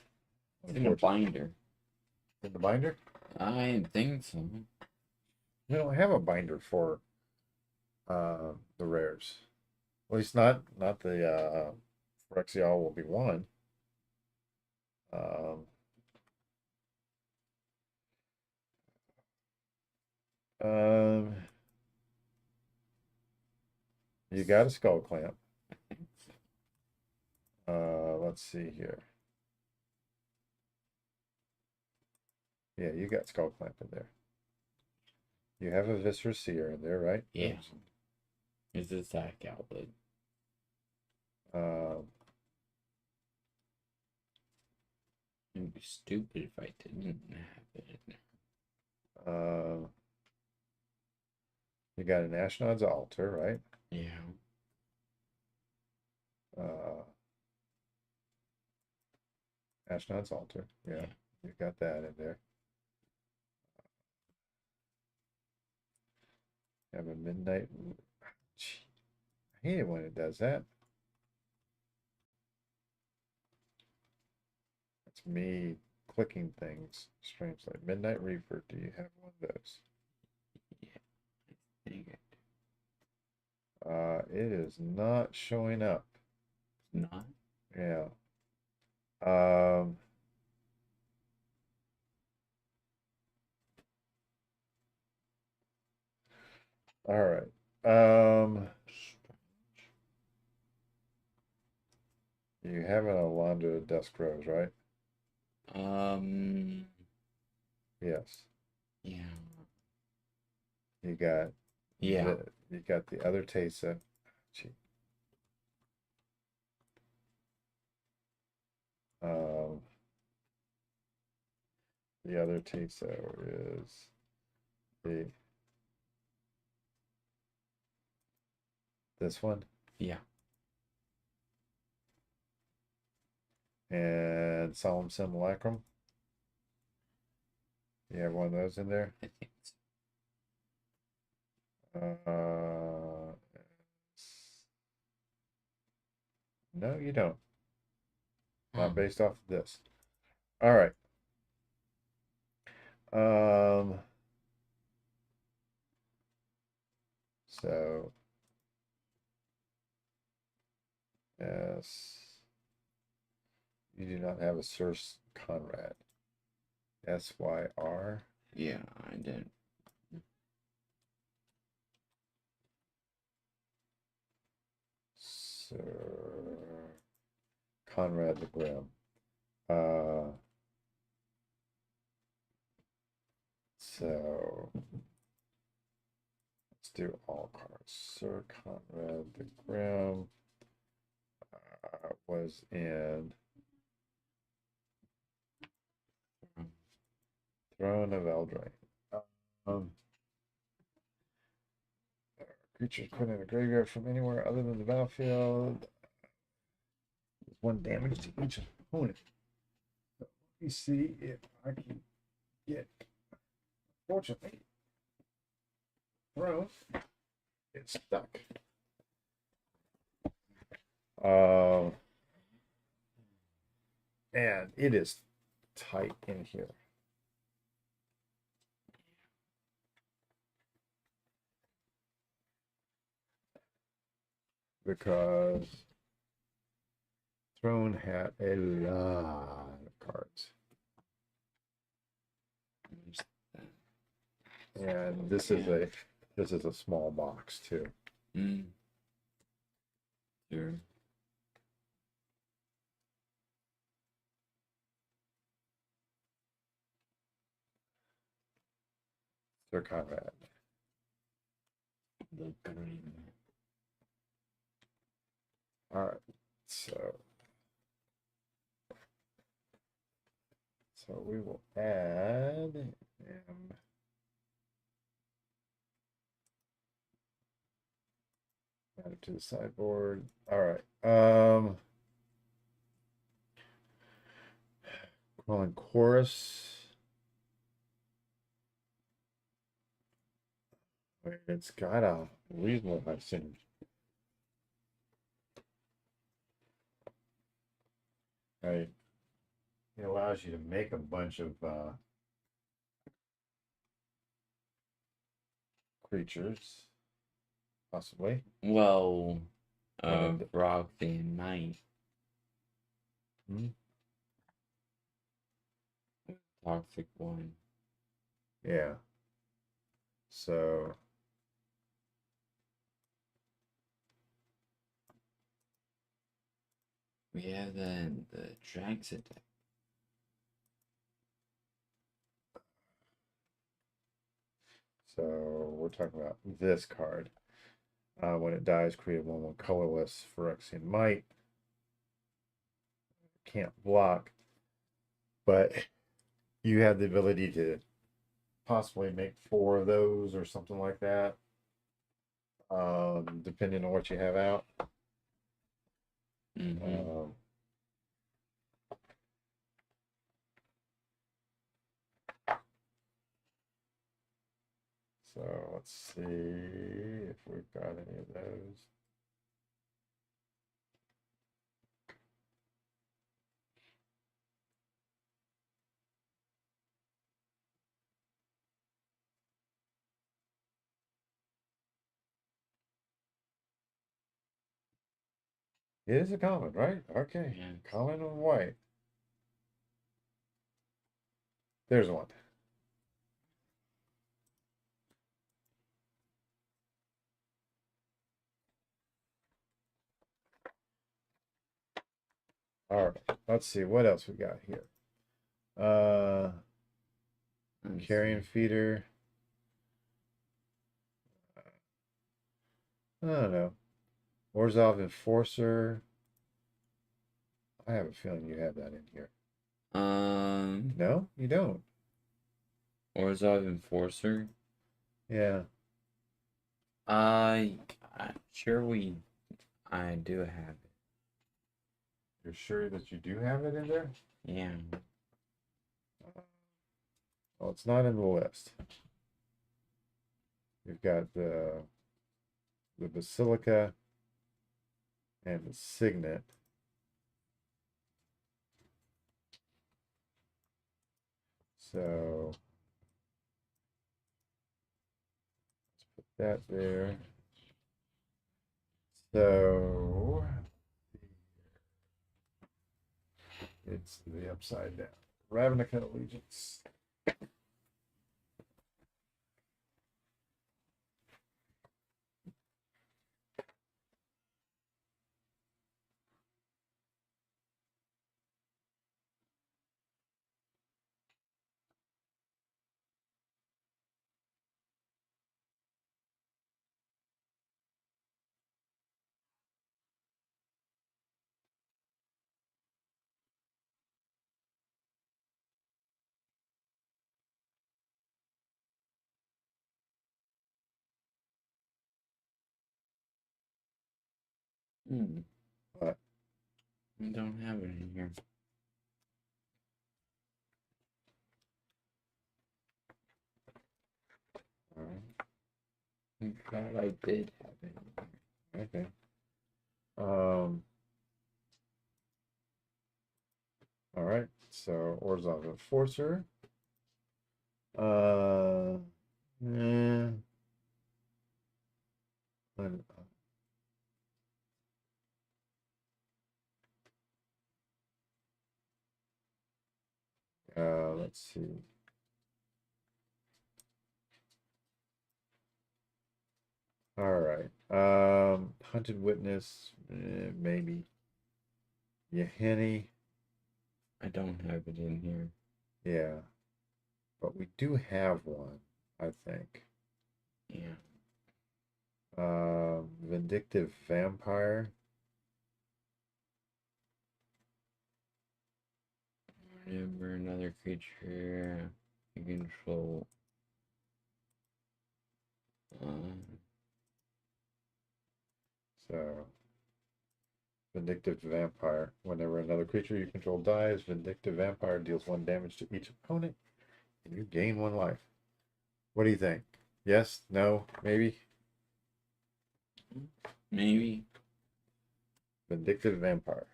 It's in a binder. In the binder? I think so. We don't have a binder for the rares. At least not the Phyrexial will be one. Um, um, you got a skull clamp. Let's see here. Yeah, you got skull clamp in there. You have a Viscera Seer in there, right? Yeah. It's a sack outlet. It would be stupid if I didn't have it. You got an Ashnod's Altar, right? Yeah. Ashnod's Altar, yeah. You got that in there. Have a Midnight. Gee, I hate it when it does that. It's me clicking things strangely. Midnight Reaper, do you have one of those? Yeah. Dang it. It is not showing up. Not? Yeah. All right. You have an Alondra Dusk Rose, right? Yes. Yeah. You got Yeah. you got the other Teysa. Gee. The other Teysa is this one. Yeah. And Solemn Simulacrum. You have one of those in there? I think so. No, you don't. Not Hmm. based off of this. All right. So yes, you do not have a Circe Conrad. SYR. Yeah, I did. Conrad the Grim. So let's do all cards. Sir Conrad the Grim was in Throne of Eldraine. Creatures put in a graveyard from anywhere other than the battlefield. One damage to each opponent. So let me see if I can get. Fortunately, Throne. It's stuck. And it is tight in here. Because Throne had a lot of cards. And this is a small box too. Sure. Sir Conrad. The green. All right, so we will add him. Add it to the sideboard. All right. Calling Chorus. It's got a reasonable percentage. Right. It allows you to make a bunch of creatures, possibly. Well, Roxy and Knight. Toxic one. Yeah. So we have the Drax attack. So we're talking about this card. When it dies, create a 1/1 colorless Phyrexian Might. Can't block, but you have the ability to possibly make 4 of those or something like that, depending on what you have out. So let's see if we've got any of those. It is a common, right? Okay. Yeah. Common and white. There's one. All right. Let's see what else we got here. Carrion feeder. I don't know. Orzhov Enforcer. I have a feeling you have that in here. No, you don't. Orzhov Enforcer. Yeah. I'm sure I do have it. You're sure that you do have it in there? Yeah. Well, it's not in the list. You've got the Basilica and the Signet. So let's put that there. So it's the upside down. Ravnica Allegiance. Hmm. What? I don't have it in here. All I thought I did have it in here. right. Okay. All right. So Orzhov Enforcer. Yeah. Let's see. All right. Hunted Witness, maybe. Yahenni, I don't have it in here. yeah. But we do have one, I think. Yeah. Vindictive Vampire. Whenever another creature you control So, Vindictive Vampire. Whenever another creature you control dies, Vindictive Vampire deals 1 damage to each opponent, and you gain 1 life. What do you think? Yes? No? Maybe? maybe. Vindictive Vampire.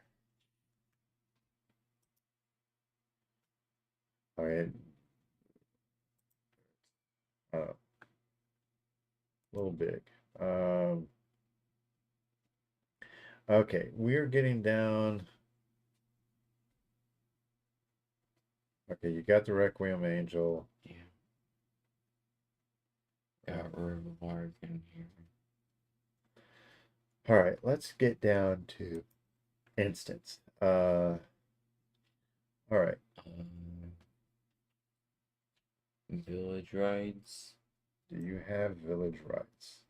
All right. A little big. Okay, we're getting down. Okay, you got the Requiem Angel. Yeah. Got Riverlark in here. All right, let's get down to instants. All right. Village Rides. Do you have Village Rights?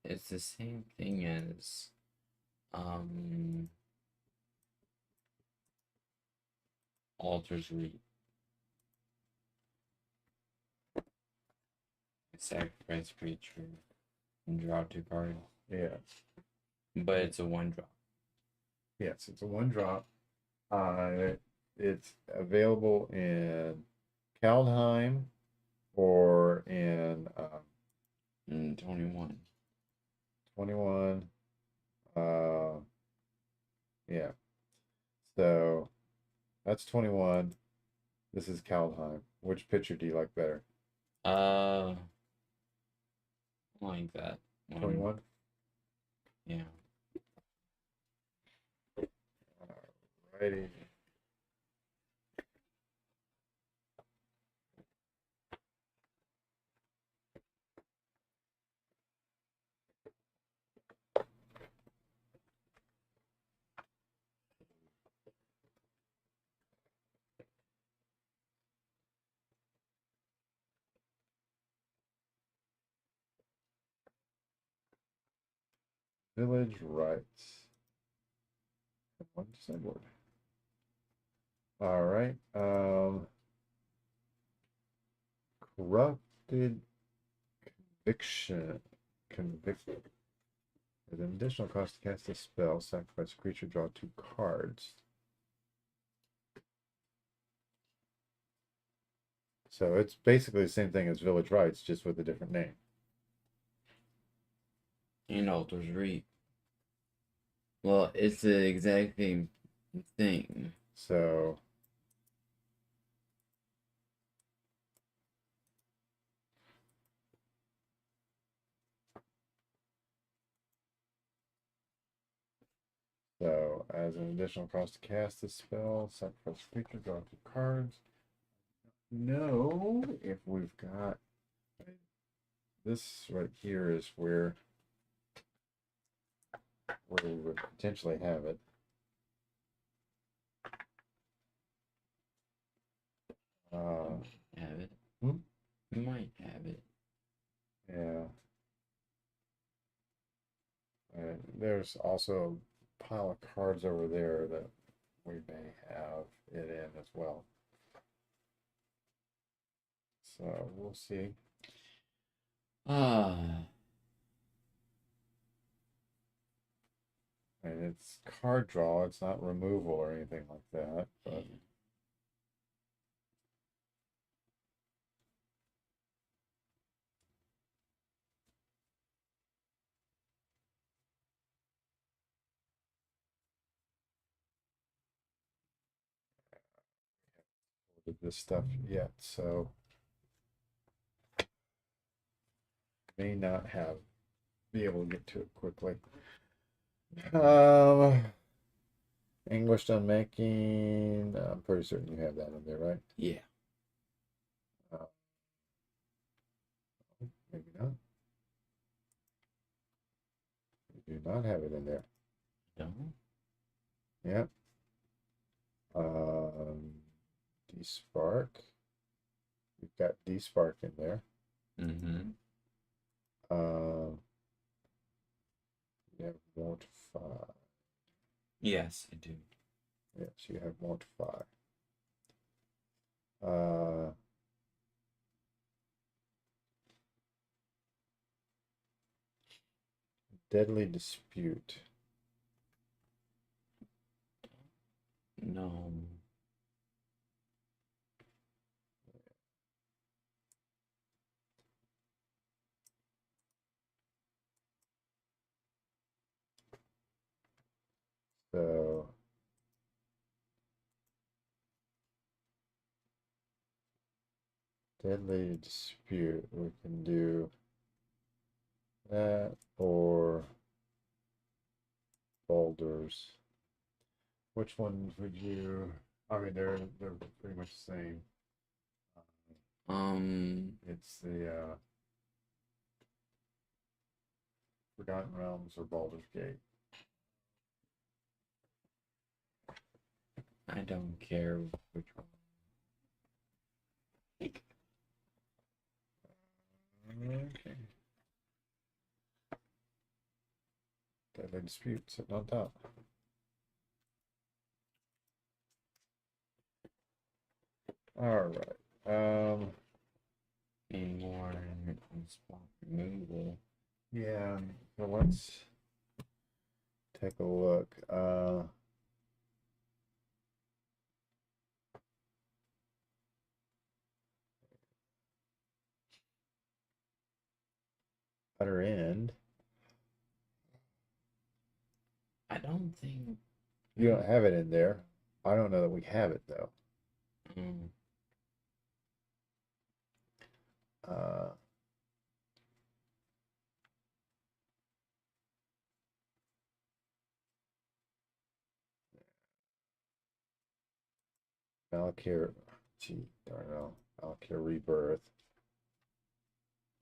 It's the same thing as Altar's Reap. Sacrifice creature and draw 2 cards. Yeah. But it's a 1-drop. Yes, it's a 1-drop. It's available in Kaldheim or in 21. 21. Yeah. So that's 21. This is Kaldheim. Which picture do you like better? I like that one. 21? Yeah. Alrighty. Village rights. One sideboard. All right. Corrupted conviction. Convicted. With an additional cost to cast a spell, sacrifice a creature, draw 2 cards. So it's basically the same thing as Village Rights, just with a different name. And Altar's Reap. Well, it's the exact same thing. So as an additional cost to cast the spell, sacrifice a creature, draw 2 cards. No, if we've got this right here is where we would potentially have it. Have it. Hmm? We might have it. Yeah. There's also a pile of cards over there that we may have it in as well. So we'll see. Ah. And it's card draw, it's not removal or anything like that, but with this stuff yet, so may not have be able to get to it quickly. English unmaking. I'm pretty certain you have that in there, right? Yeah. Uh, maybe not. You do not have it in there. No. Yeah. D-Spark. You've got D-Spark in there. Mm-hmm. You have Mortify. Yes, I do. Yes, you have Mortify. Uh, Deadly Dispute. No. So Deadly Dispute. We can do that or Boulders. Which ones would you? I mean, they're pretty much the same. It's the Forgotten Realms or Baldur's Gate. I don't care which one. Okay. Deadly Dispute sitting on top. All right. Any more spot removal? Yeah. So let's take a look. Utter End. I don't think. You don't have it in there. I don't know that we have it though. Um, Uh, Valkyr. Gee, darn it. Valkyr Rebirth.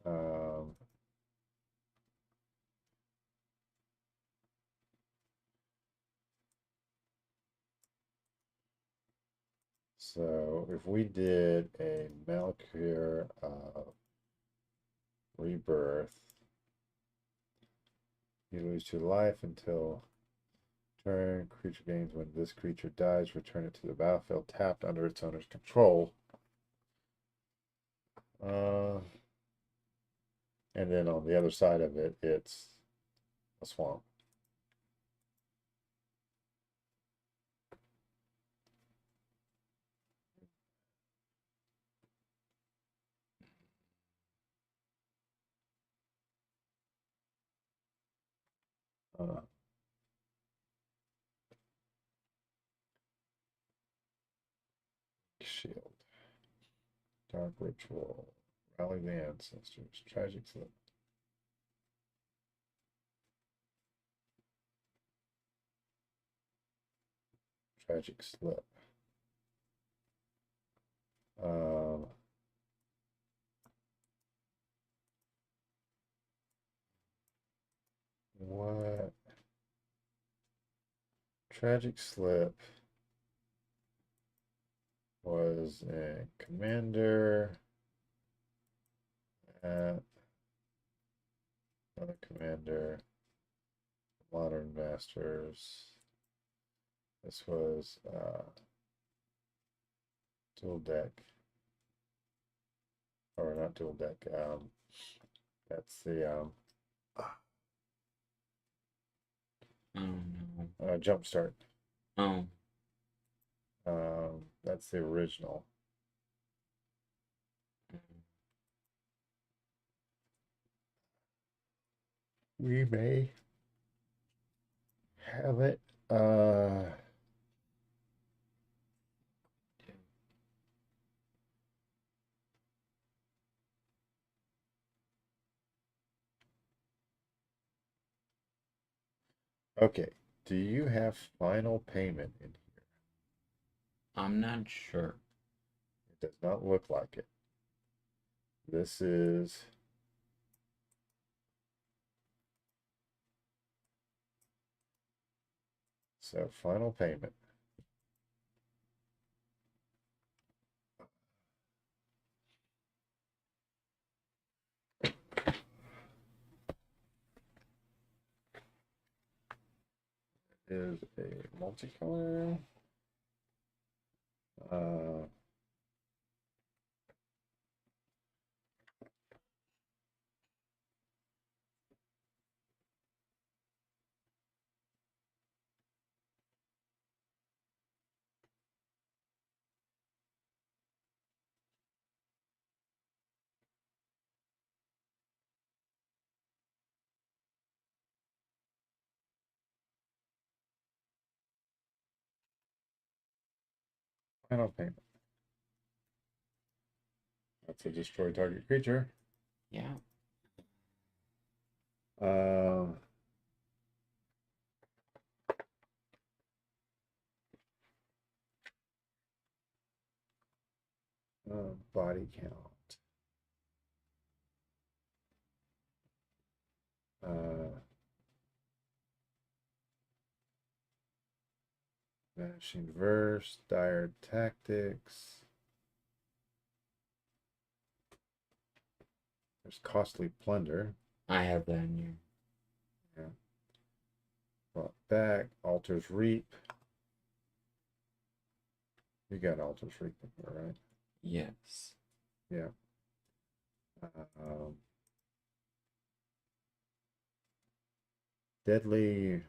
Um, so if we did a Valkyr Rebirth, you lose 2 life until turn. Creature gains when this creature dies. Return it to the battlefield tapped under its owner's control. And then on the other side of it, it's a swamp. Uh, Shield. Dark Ritual. Rally the Ancestors. Tragic Slip. Tragic Slip. Um, what? Tragic Slip was a commander. Another commander. Modern Masters. This was dual deck. Or not dual deck. That's the Oh no. Jumpstart. Oh. That's the original. We may have it. Okay. Do you have final payment in here? I'm not sure. It does not look like it. This is so final payment. Is a multicolor. Uh, Final payment. That's a destroy target creature. Yeah. Uh, Body count. Vanishing Verse, Dire Tactics. There's Costly Plunder. I have that in here. Yeah. Brought back. Altars Reap. You got Altars Reap before, right? Yes. Yeah. Um, Deadly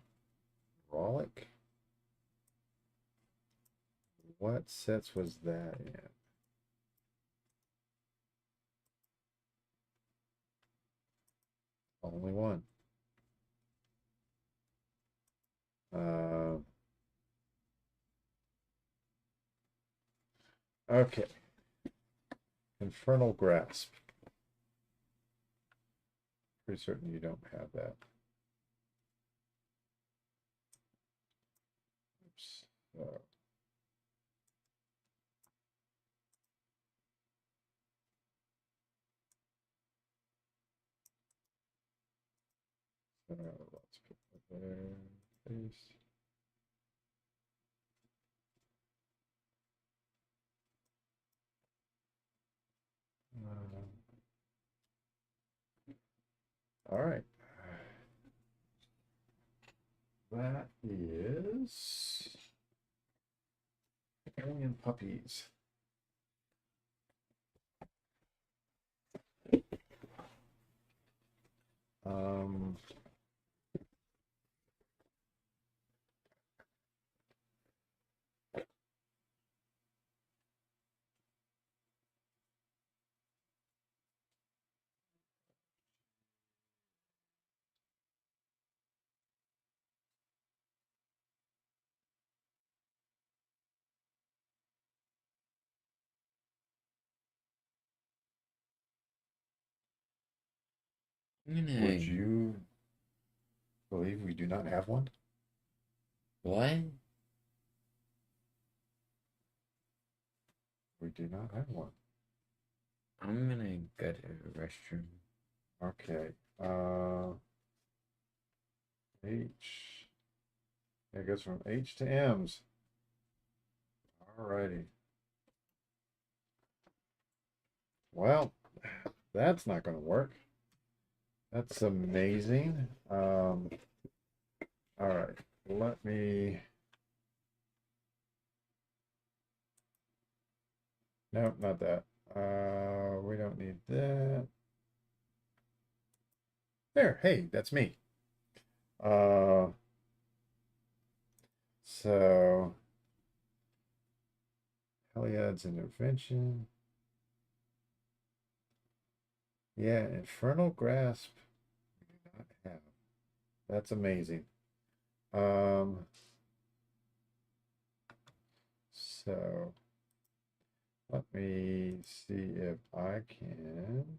Rollick. What sets was that in? Only one. Okay. Infernal Grasp. Pretty certain you don't have that. Oops. Let's put that there. Paste. All right. That is Alien Puppies. Um, I'm would gonna. you believe we do not have one? What? We do not have one. I'm gonna go to the restroom. Okay. H. It goes from H to M's. All righty. Well, that's not going to work. That's amazing. All right. Let me. No, not that. We don't need that. There. Hey, that's me. Uh, So, Heliod's intervention. Yeah, Infernal Grasp. We do not have. That's amazing. So let me see if I can.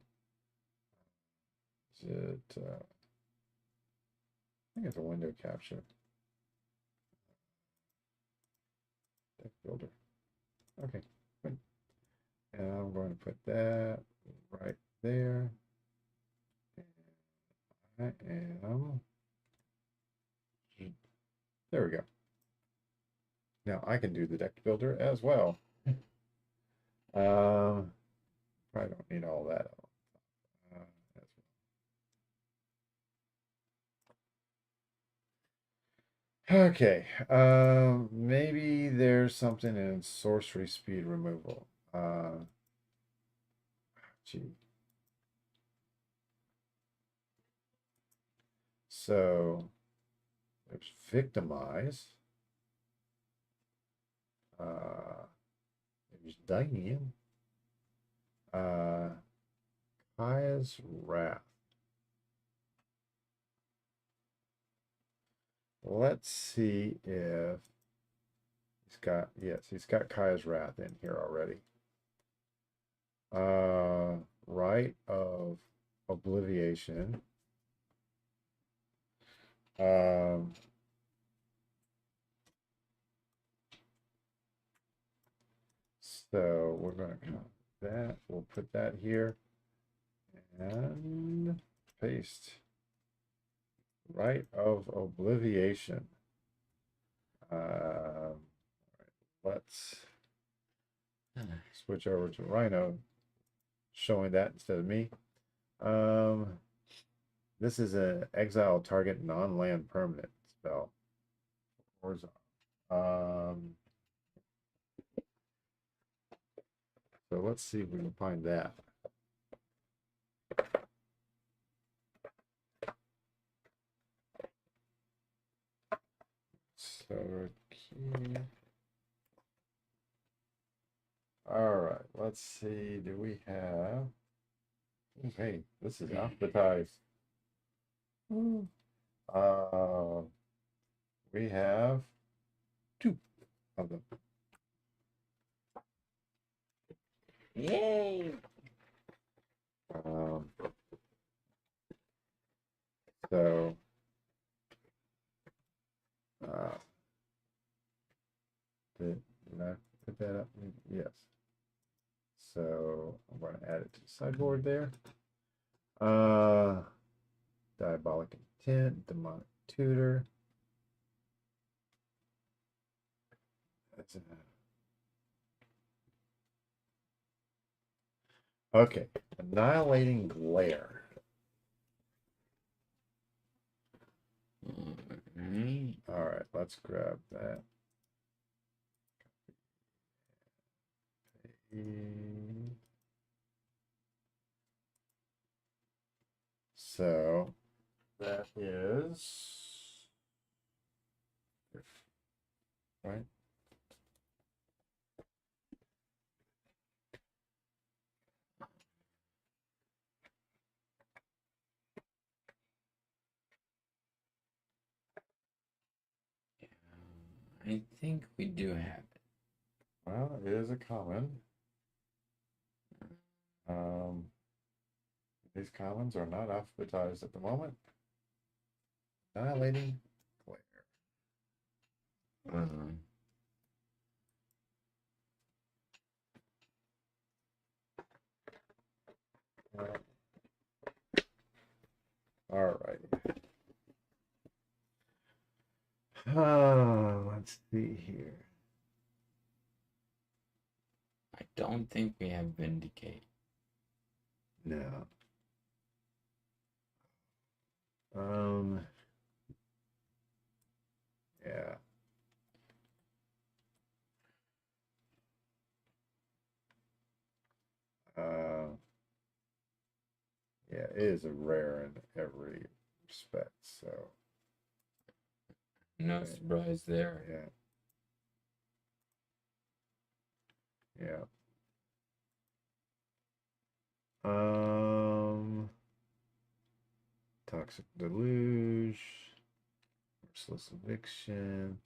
Is it? I think it's a window capture. Deck builder. Okay, good. And I'm going to put that right there. And I am. There we go. Now I can do the deck builder as well. Probably don't need all that. As well. Okay. Maybe there's something in sorcery speed removal. Gee. So there's victimize. There's Diane. Kaya's Wrath. Let's see if he's got Kaya's Wrath in here already. Rite of Obliviation. So we're going to count that. We'll put that here and paste. Rite of Obliviation. Let's switch over to Rhino, showing that instead of me. This is an exile target non-land permanent spell. So let's see if we can find that. So key. All right, let's see. Do we have? Hey, this is alphabetized. We have 2 of them. Yay! So did I put that up? Yes. So I'm going to add it to the sideboard there. Diabolic Intent, Demonic Tutor. That's okay. Annihilating Glare. All right, let's grab that. So that is right. I think we do have it. Well, it is a common. These commons are not alphabetized at the moment. Annihilating Glare. All right. Let's see here. I don't think we have Vindicate. No. Yeah. Yeah, it is a rare in every respect, so No surprise there. yeah. Yeah. Um, Toxic Deluge, Merciless Eviction.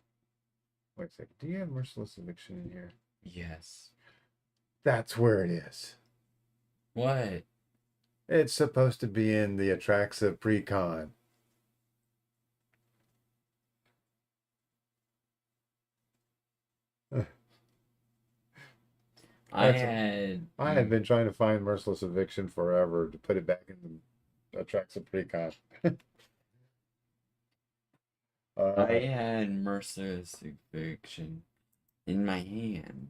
Wait a second. Do you have Merciless Eviction in here? Yes. That's where it is. What? It's supposed to be in the Atraxa Precon. I That's I had been trying to find Merciless Eviction forever to put it back in the Atraxa Precon. I Uh, had Merciless Eviction in my hand,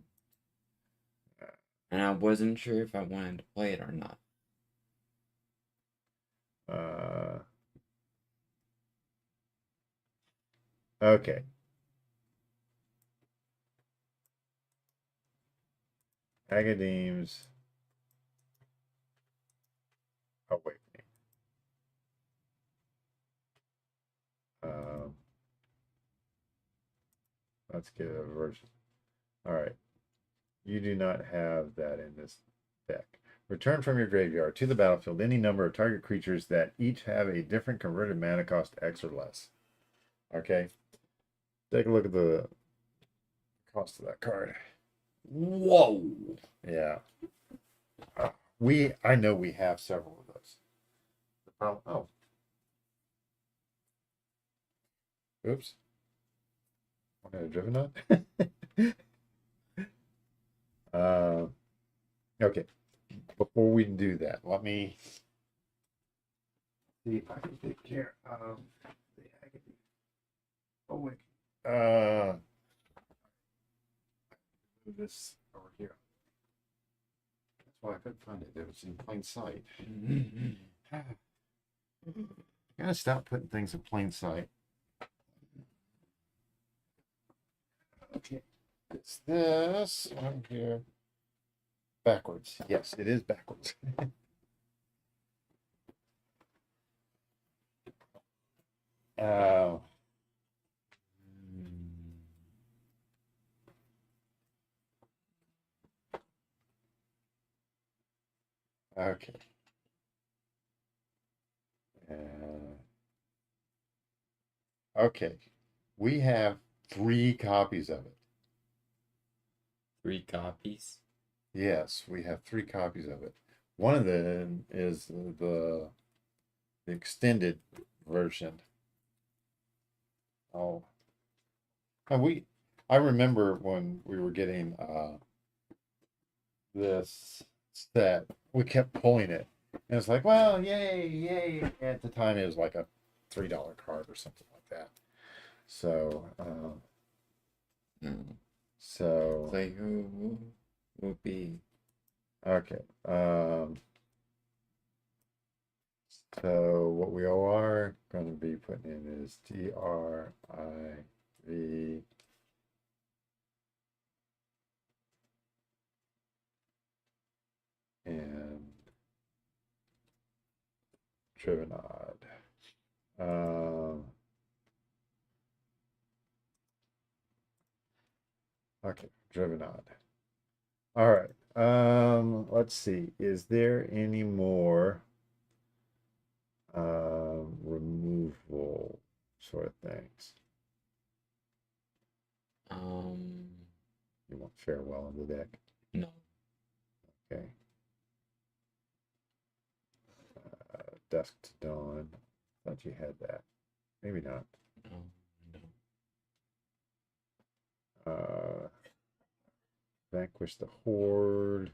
and I wasn't sure if I wanted to play it or not. uh, okay. Agadeem's Awakening. Um, let's get a version. All right. You do not have that in this deck. Return from your graveyard to the battlefield any number of target creatures that each have a different converted mana cost X or less. Okay. Take a look at the cost of that card. Whoa! Yeah. I know we have several of those. The problem, oh. Oops. I had a driven on. Okay. Before we do that, let me see if I can take care of the agony. Oh wait. Move this over here. That's why I couldn't find it. It was in plain sight. Gotta stop putting things in plain sight. Okay. It's this one here. Backwards. Yes, it is backwards. uh, okay. Okay. We have 3 copies of it. 3 copies? Yes, we have 3 copies of it. One of them is the extended version. Oh, and I remember when we were getting this set, we kept pulling it, and it's like, well, yay, yay. At the time, it was like a $3 card or something like that. So, No. so Like, who will be? okay. So what we are going to be putting in is TRIV and Trivenod. Okay, Trivenod. All right. Let's see. Is there any more removal sort of things? You want farewell in the deck? No. Okay. Dusk to Dawn. Thought you had that. Maybe not. No. Vanquish the Horde.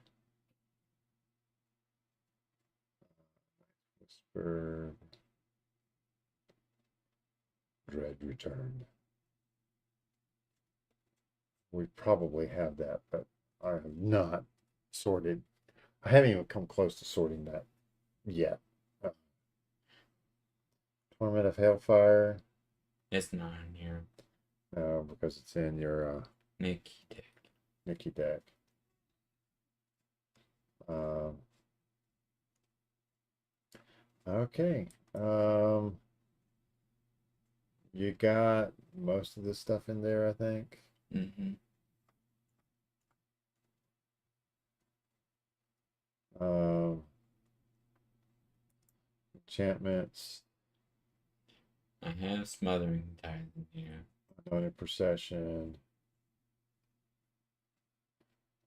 Whisper. Dread Return. We probably have that, but I have not sorted. I haven't even come close to sorting that yet. Torment of Hellfire. It's not in here. No, because it's in your Mickey deck. Mickey deck. Okay. You got most of the stuff in there, I think. Mm-hmm. Um, enchantments, I have Smothering Tithe in here. anointed procession.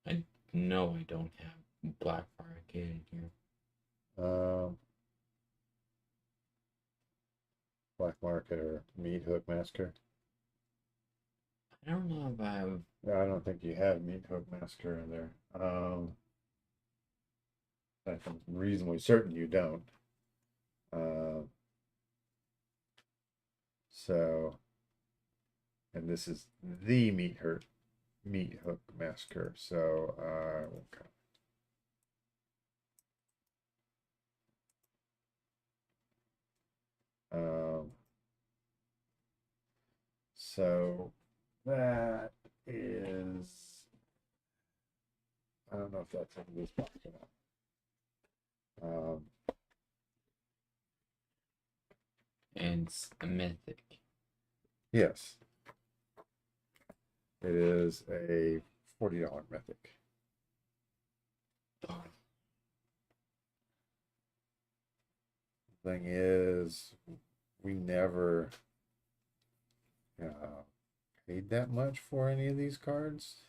I know I don't have Blackfire Kid in here. Um, Black Market or Meat Hook Massacre. I don't know if I have. I don't think you have Meat Hook Massacre in there. I'm reasonably certain you don't. So, and this is the Meat Hook Massacre. So, okay. So that is, I don't know if that's in this box or not. And it's a Mythic. Yes, it is a $40 Mythic. Oh, Thing is, we never paid that much for any of these cards.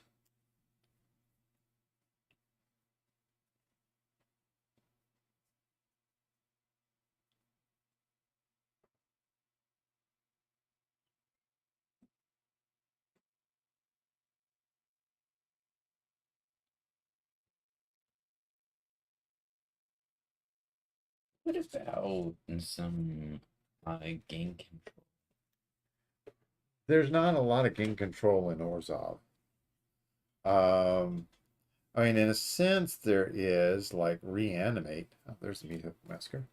what about some game control? There's not a lot of game control in Orzhov. I mean, in a sense, there is like reanimate. Oh, there's the Meat Hook Massacre.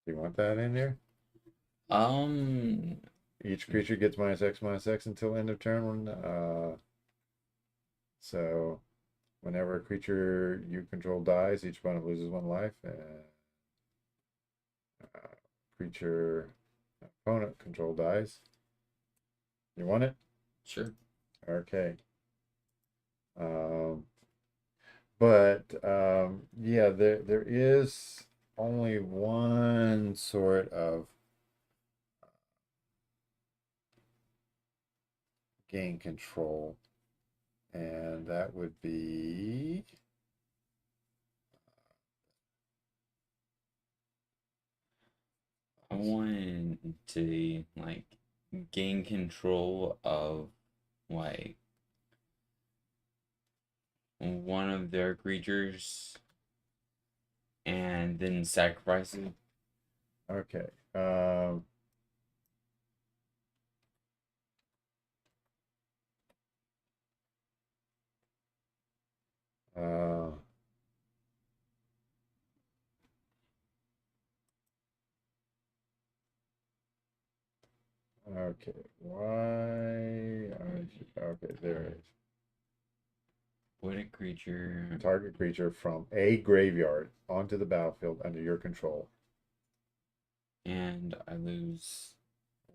Do you want that in there? Each creature gets -X until end of turn. So whenever a creature you control dies, each opponent loses 1 life. And creature opponent control dies. You want it? Sure. Okay. But yeah, there is only one sort of game control, and that would be I want to like gain control of like one of their creatures and then sacrifice it. okay. Uh, okay. Why? Okay, there it is. Put a creature. Target creature from a graveyard onto the battlefield under your control. And I lose.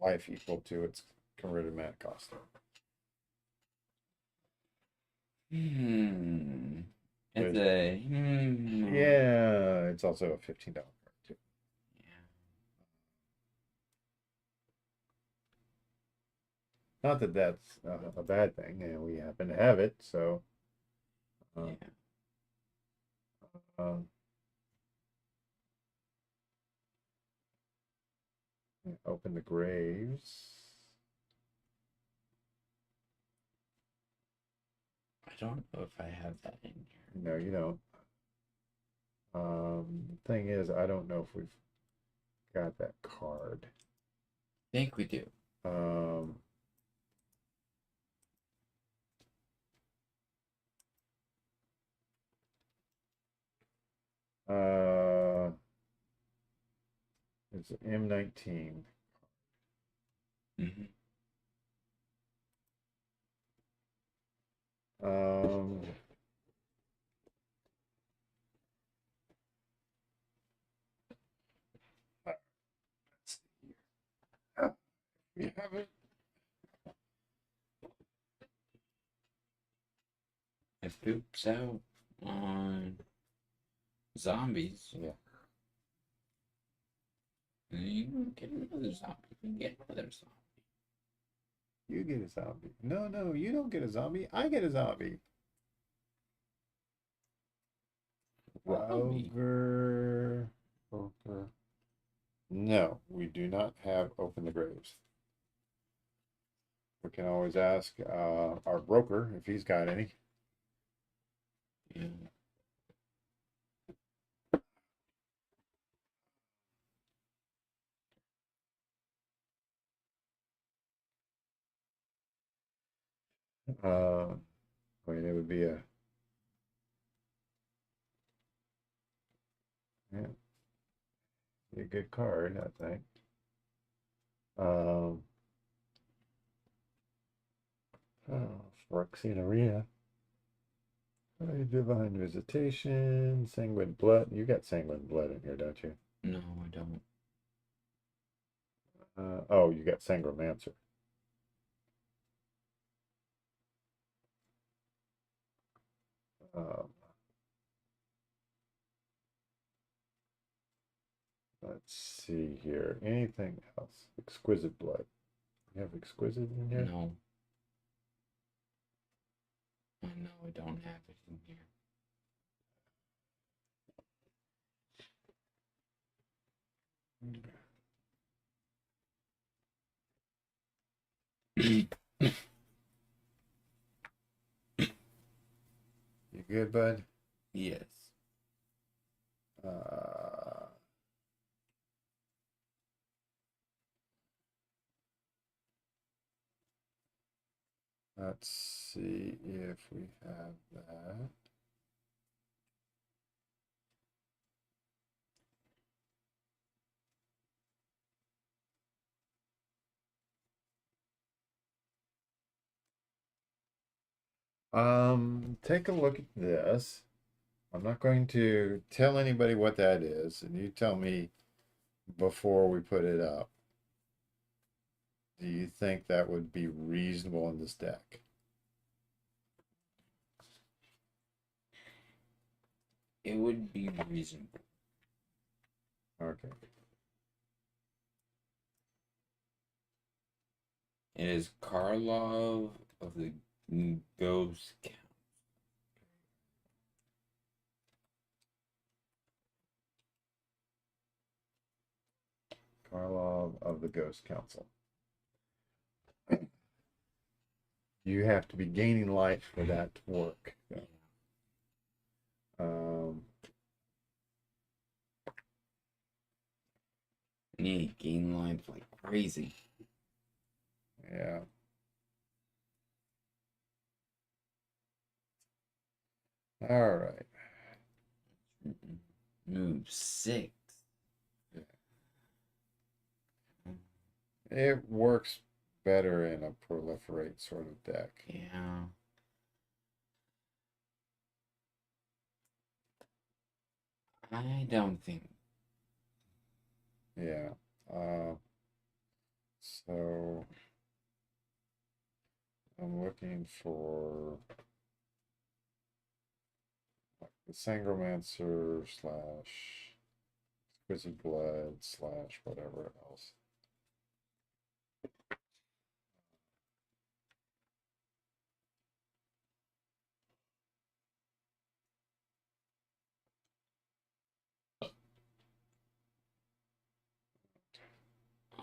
Life equal to its converted mana cost. It's There's- a. Yeah, it's also a $15 card too. Yeah. Not that that's a bad thing, and we happen to have it, so. Yeah. Um, open the graves. I don't know if I have that in here. No, you don't. Thing is, I don't know if we've got that card. I think we do. Um, uh, it's M19. Mm-hmm. Um, let's see here. We have it. poops out on zombies. Yeah. And you don't get another zombie. You get another zombie. You get a zombie. No, no, you don't get a zombie. I get a zombie. Zombie. Over. No, we do not have open the graves. We can always ask our broker if he's got any. Yeah. I mean, it would be yeah, be a good card, I think. Um, oh, Phyrexian Arena. Divine Visitation, Sanguine Blood. You got Sanguine Blood in here, don't you? No, I don't. Oh, you got Sangromancer. Um, let's see here. Anything else? Exquisite Blood. You have Exquisite in here? No. I know I don't have it in here. You good, bud? Yes. Let's see if we have that. Take a look at this. I'm not going to tell anybody what that is, and you tell me before we put it up. Do you think that would be reasonable in this deck? It would be reasonable. Okay. It is Karlov of the Ghost Count. Karlov of the Ghost Council. You have to be gaining life for that to work. Yeah. I need to gain life like crazy. Yeah. All right. Move 6. It works better in a proliferate sort of deck. Yeah. I don't think. Yeah. So I'm looking for like the Sangromancer slash Exquisite Blood slash whatever else.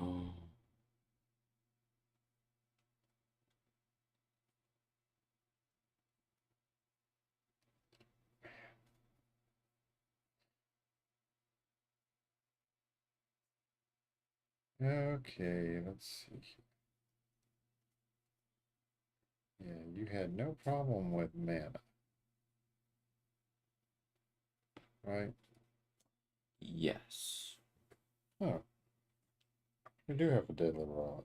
Oh. Okay, let's see. Yeah, you had no problem with mana, right? Yes. Oh, you do have a deadly rod.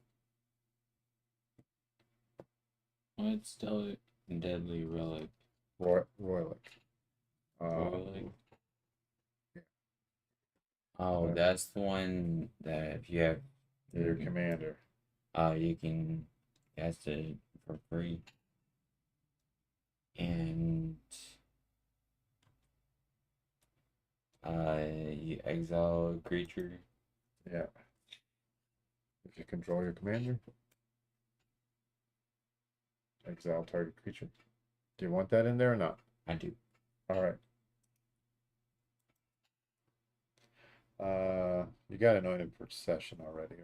Well, it's still a deadly relic. Royalic. Relic. Oh, Okay. that's the one that if you have Your commander. you can cast it for free. And you exile a creature. Yeah. If you control your commander, exile target creature. Do you want that in there or not? I do. All right. You got Anointed Procession already,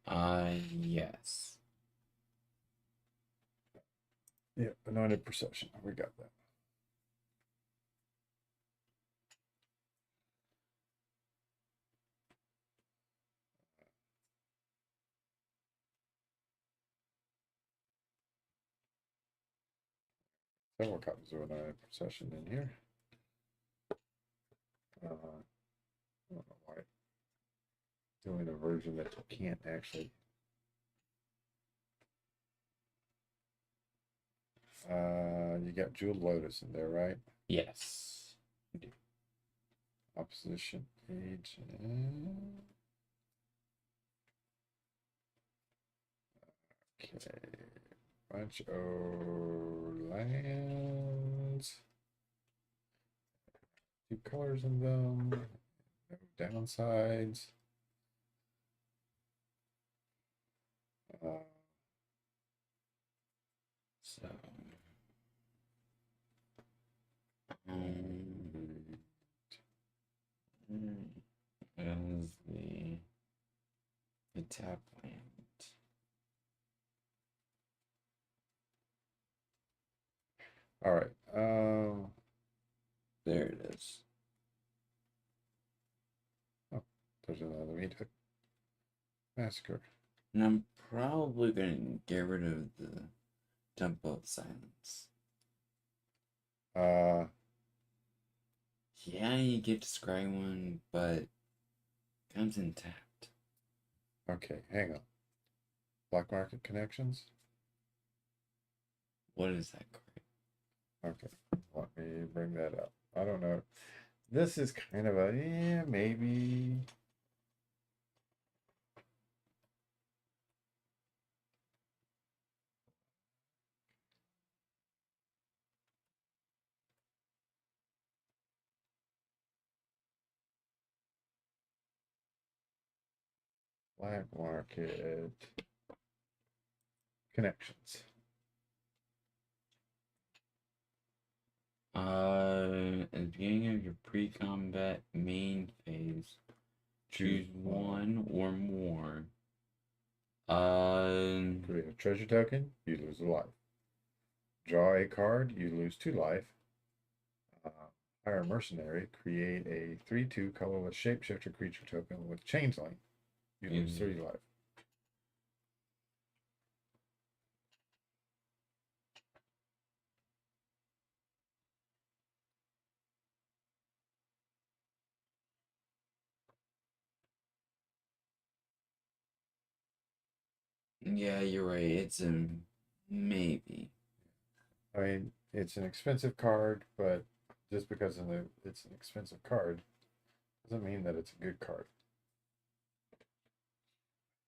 right? Yes. Yeah, Anointed Procession. We got that. Several copies of Anointed Procession in here. I don't know why. Doing a version that you can't actually. You got Jeweled Lotus in there, right? Yes. I do. Opposition age. Okay. Bunch of lands. 2 colors in them. No downsides. So, um, is the tap land. All right. There it is. There's another meat hook. Massacre. And I'm probably going to get rid of the Temple of Silence. Yeah, you get to scry one, but comes intact. Okay, hang on. Black Market Connections. What is that card? Okay, let me bring that up. I don't know. This is kind of a, yeah, maybe. Black Market Connections. At the beginning of your pre-combat main phase, choose one or more. Create a treasure token, you lose a life. Draw a card, you lose 2 life. Hire a mercenary, create a 3/2 colorless shapeshifter creature token with changeling. You lose 3 life. Yeah, you're right. It's a maybe. I mean, it's an expensive card, but just because it's an expensive card doesn't mean that it's a good card.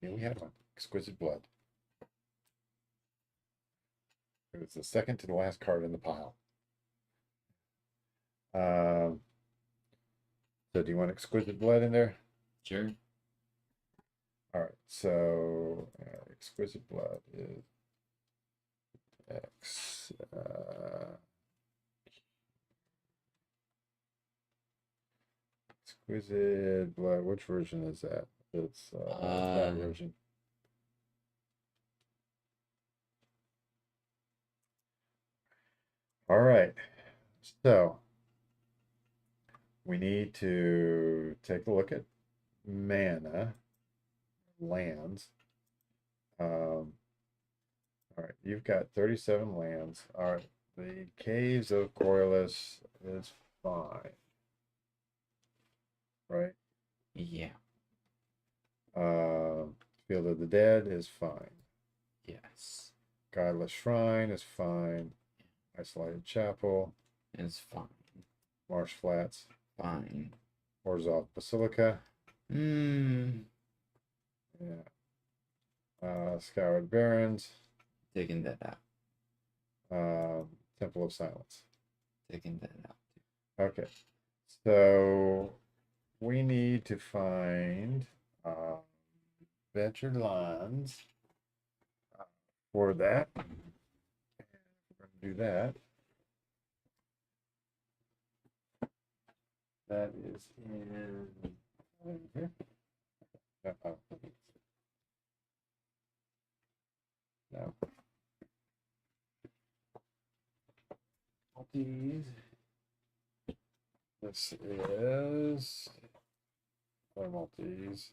Yeah, we had one. Exquisite Blood. It was the second to the last card in the pile. So do you want Exquisite Blood in there? Sure. All right, so Exquisite Blood is X. Exquisite Blood, which version is that? It's that version. All right, so we need to take a look at mana lands. All right, you've got 37 lands. All right, the Caves of Corylus is fine, right? Yeah. Field of the Dead is fine. Yes. Godless Shrine is fine. Isolated Chapel. It's fine. Marsh Flats. Fine. Orzhov Basilica. Yeah. Scoured Barrens. Taking that out. Temple of Silence. Taking that out. Okay. So we need to find better lines for that. We're going to do that. That is in here. No. No. Multis. This is multis.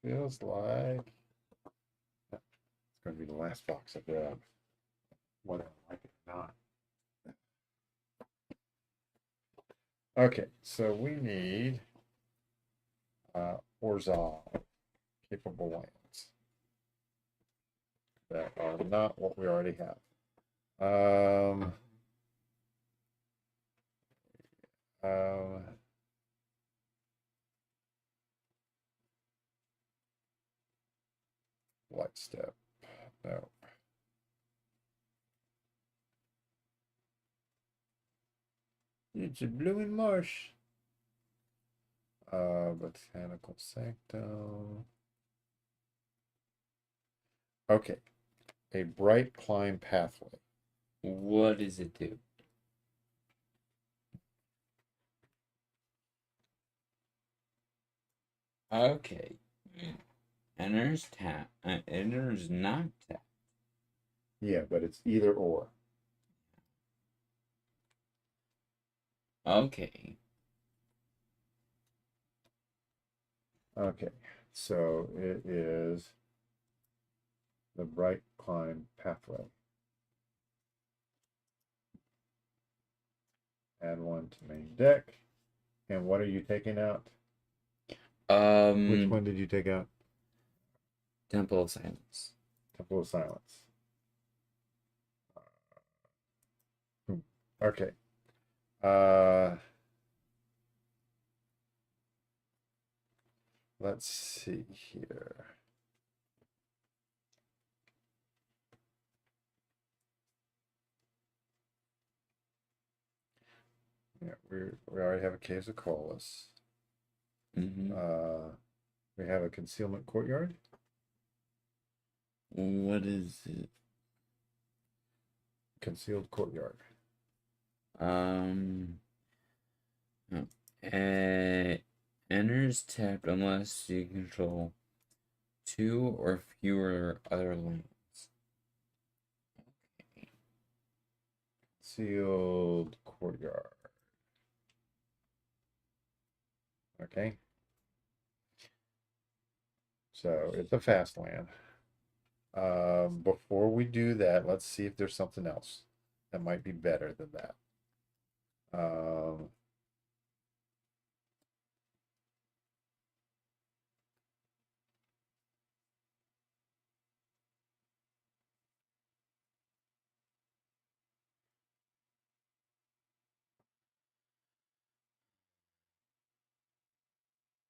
Feels like it's going to be the last box I grab, whether I like it or not. Okay, so we need Orzhov capable lands that are not what we already have. Light step, no. It's a blooming marsh. Botanical sanctum. Okay, a bright climb pathway. What does it do? Okay. Enters tap. Enters not tap. Yeah, but it's either or. Okay. Okay, so it is the bright climb pathway. Add one to main deck. And what are you taking out? Which one did you take out? Temple of Silence. Temple of Silence. Okay. Let's see here. Yeah, we already have a Caves of Colas. Mm-hmm. We have a Concealment Courtyard. What is it? Concealed Courtyard. Enters tapped unless you control 2 or fewer other lands. Okay. Concealed Courtyard. Okay. So it's a fast land. Before we do that, let's see if there's something else that might be better than that.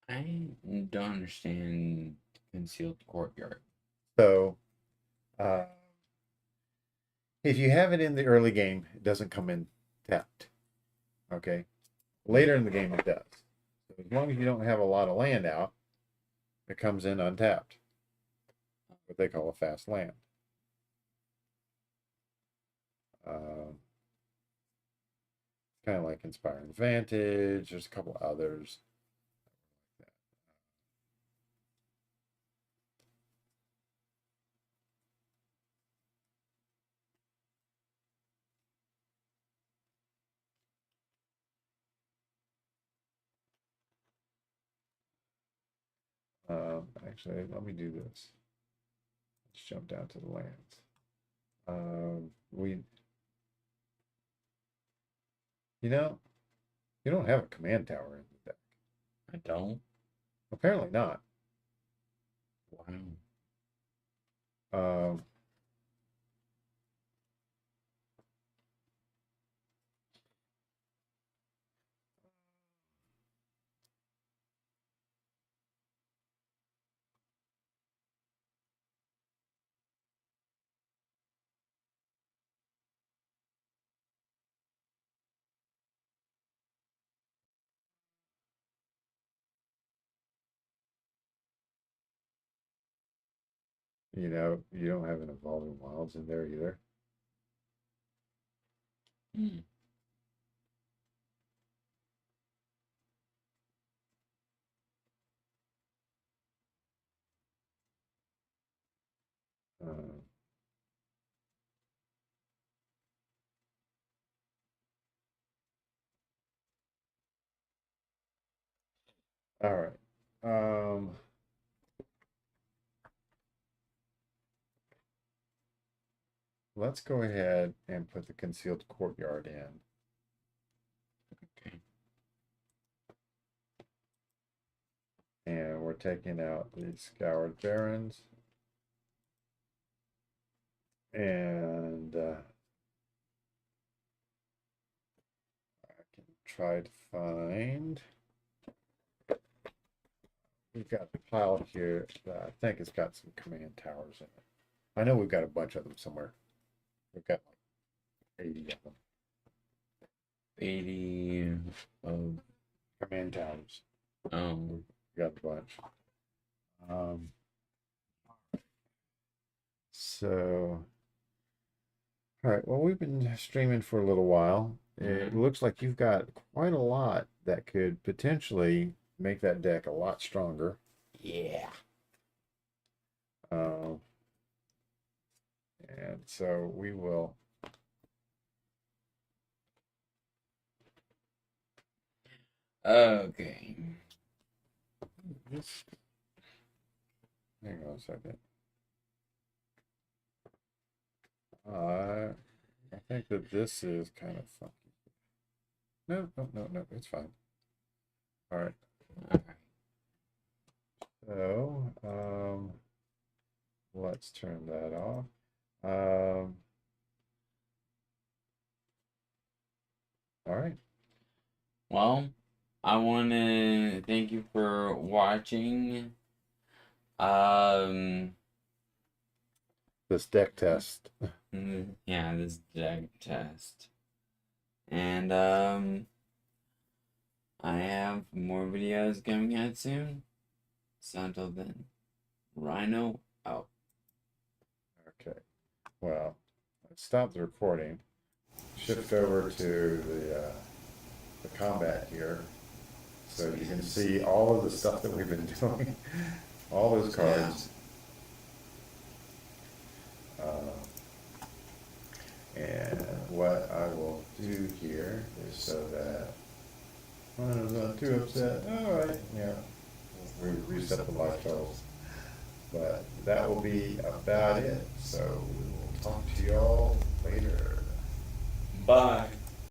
I don't understand Concealed Courtyard. So, if you have it in the early game, it doesn't come in tapped. Okay. Later in the game, it does. So as long as you don't have a lot of land out, it comes in untapped. What they call a fast land. Kind of like Inspiring Vantage. There's a couple others. Actually, let me do this. Let's jump down to the lands. You know, you don't have a command tower in the deck. I don't. Apparently not. Wow. You know, you don't have an Evolving Wilds in there either. Hmm. Uh, all right. Let's go ahead and put the Concealed Courtyard in. Okay. And we're taking out the Scoured Barrens. And I can try to find. We've got a pile here that I think it's got some command towers in it. I know we've got a bunch of them somewhere. We've got like 80 of them. 80 of Command towers. um We got a bunch. So, all right. Well, we've been streaming for a little while. It looks like you've got quite a lot that could potentially make that deck a lot stronger. yeah. Um, and so we will. Okay. Just hang on a second. I think that this is kind of funky. No, no, no, no. It's fine. All right. So, let's turn that off. All right. Well, I want to thank you for watching. This deck test. Yeah, this deck test. And I have more videos coming out soon. So until then, Rhino out. Okay. Well, let's stop the recording. Shift over to the combat here, so you can see all of the stuff that we've been doing, all those cards. And what I will do here is so that I'm not too upset. All right, yeah, we reset the live totals, but that will be about it. So we will talk to y'all later. Bye.